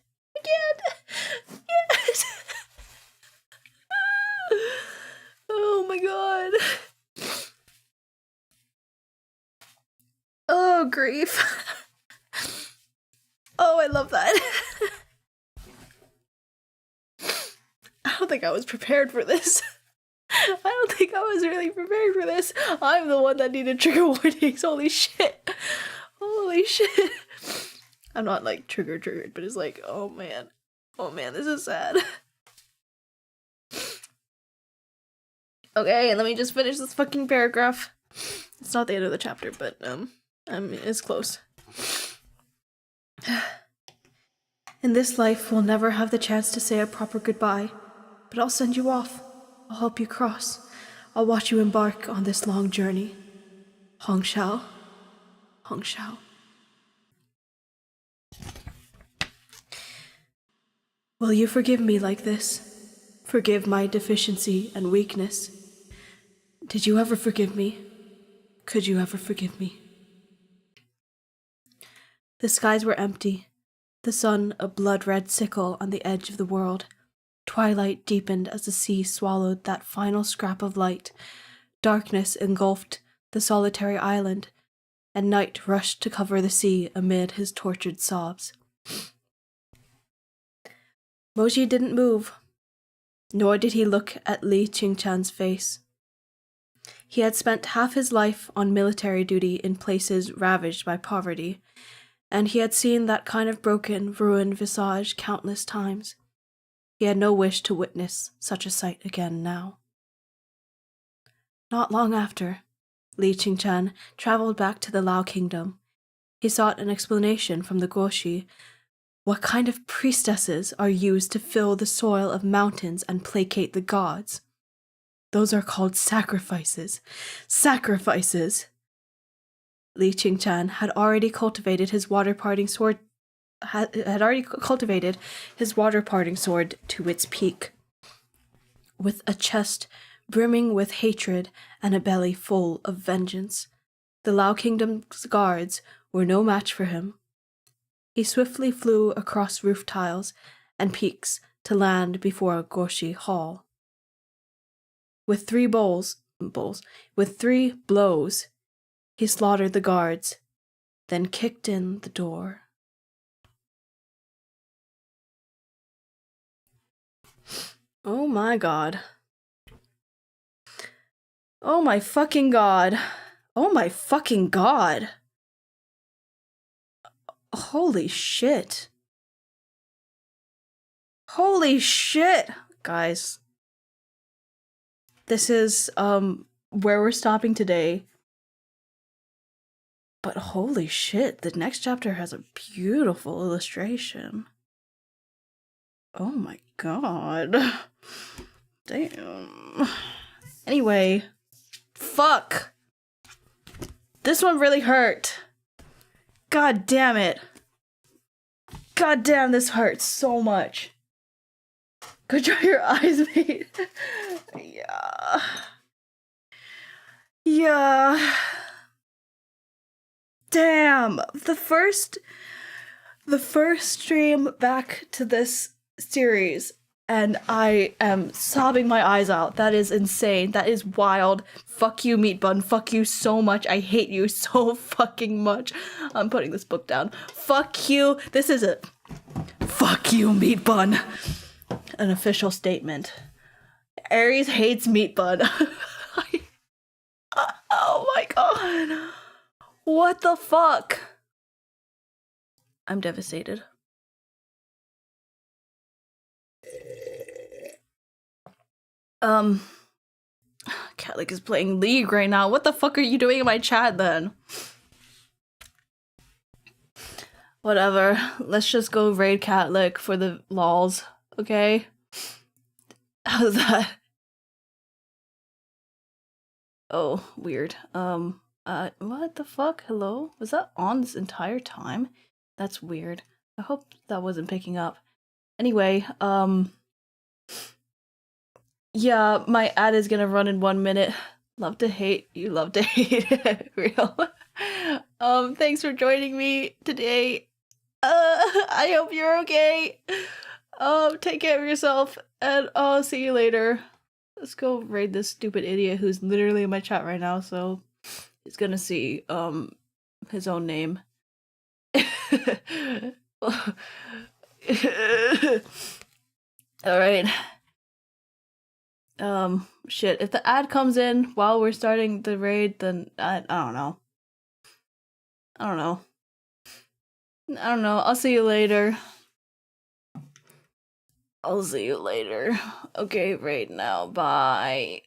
Oh my god. Oh, grief. Oh, I love that. I don't think I was prepared for this. I don't think I was really prepared for this. I'm the one that needed trigger warnings. Holy shit. Holy shit. I'm not like triggered, but it's like, oh man. Oh man, this is sad. Okay, let me just finish this fucking paragraph. It's not the end of the chapter, but it's close. In this life, we'll never have the chance to say a proper goodbye, but I'll send you off. I'll help you cross. I'll watch you embark on this long journey. Hong Shao. Hong Shao. Will you forgive me like this? Forgive my deficiency and weakness? Did you ever forgive me? Could you ever forgive me? The skies were empty, the sun a blood-red sickle on the edge of the world. Twilight deepened as the sea swallowed that final scrap of light. Darkness engulfed the solitary island, and night rushed to cover the sea amid his tortured sobs. Moji didn't move, nor did he look at Li Qingchan's face. He had spent half his life on military duty in places ravaged by poverty, and he had seen that kind of broken, ruined visage countless times. He had no wish to witness such a sight again now. Not long after, Li Qingchan traveled back to the Lao kingdom. He sought an explanation from the Guoshi. What kind of priestesses are used to fill the soil of mountains and placate the gods? Those are called sacrifices. Sacrifices! Li Qingchan had already cultivated his water-parting sword to its peak. With a chest brimming with hatred and a belly full of vengeance, the Lao Kingdom's guards were no match for him. He swiftly flew across roof tiles and peaks to land before a Goshi hall. With three blows, he slaughtered the guards, then kicked in the door. Oh my god. Oh my fucking god. Oh my fucking god. Holy shit. Holy shit, guys. This is where we're stopping today. But holy shit, the next chapter has a beautiful illustration. Oh my god. Damn. Anyway, fuck. This one really hurt. God damn it. God damn, this hurts so much. Go dry your eyes, mate. Yeah. Yeah. Damn. The first stream back to this series, and I am sobbing my eyes out. That is insane. That is wild. Fuck you, Meat Bun. Fuck you so much. I hate you so fucking much. I'm putting this book down. Fuck you. This is a fuck you, Meat Bun. An official statement. Aries hates Meat Bun. Oh my god. What the fuck? I'm devastated. Catlick is playing League right now. What the fuck are you doing in my chat then? Whatever. Let's just go raid Catlick for the lols, okay? How's that? Oh, weird. What the fuck? Hello? Was that on this entire time? That's weird. I hope that wasn't picking up. Anyway, yeah, my ad is gonna run in 1 minute. Love to hate, you love to hate it. Real. Thanks for joining me today. I hope you're okay. Take care of yourself, and I'll see you later. Let's go raid this stupid idiot who's literally in my chat right now, so he's gonna see, his own name. Alright. Shit, if the ad comes in while we're starting the raid, then I don't know. I don't know. I'll see you later. Okay, right now. Bye.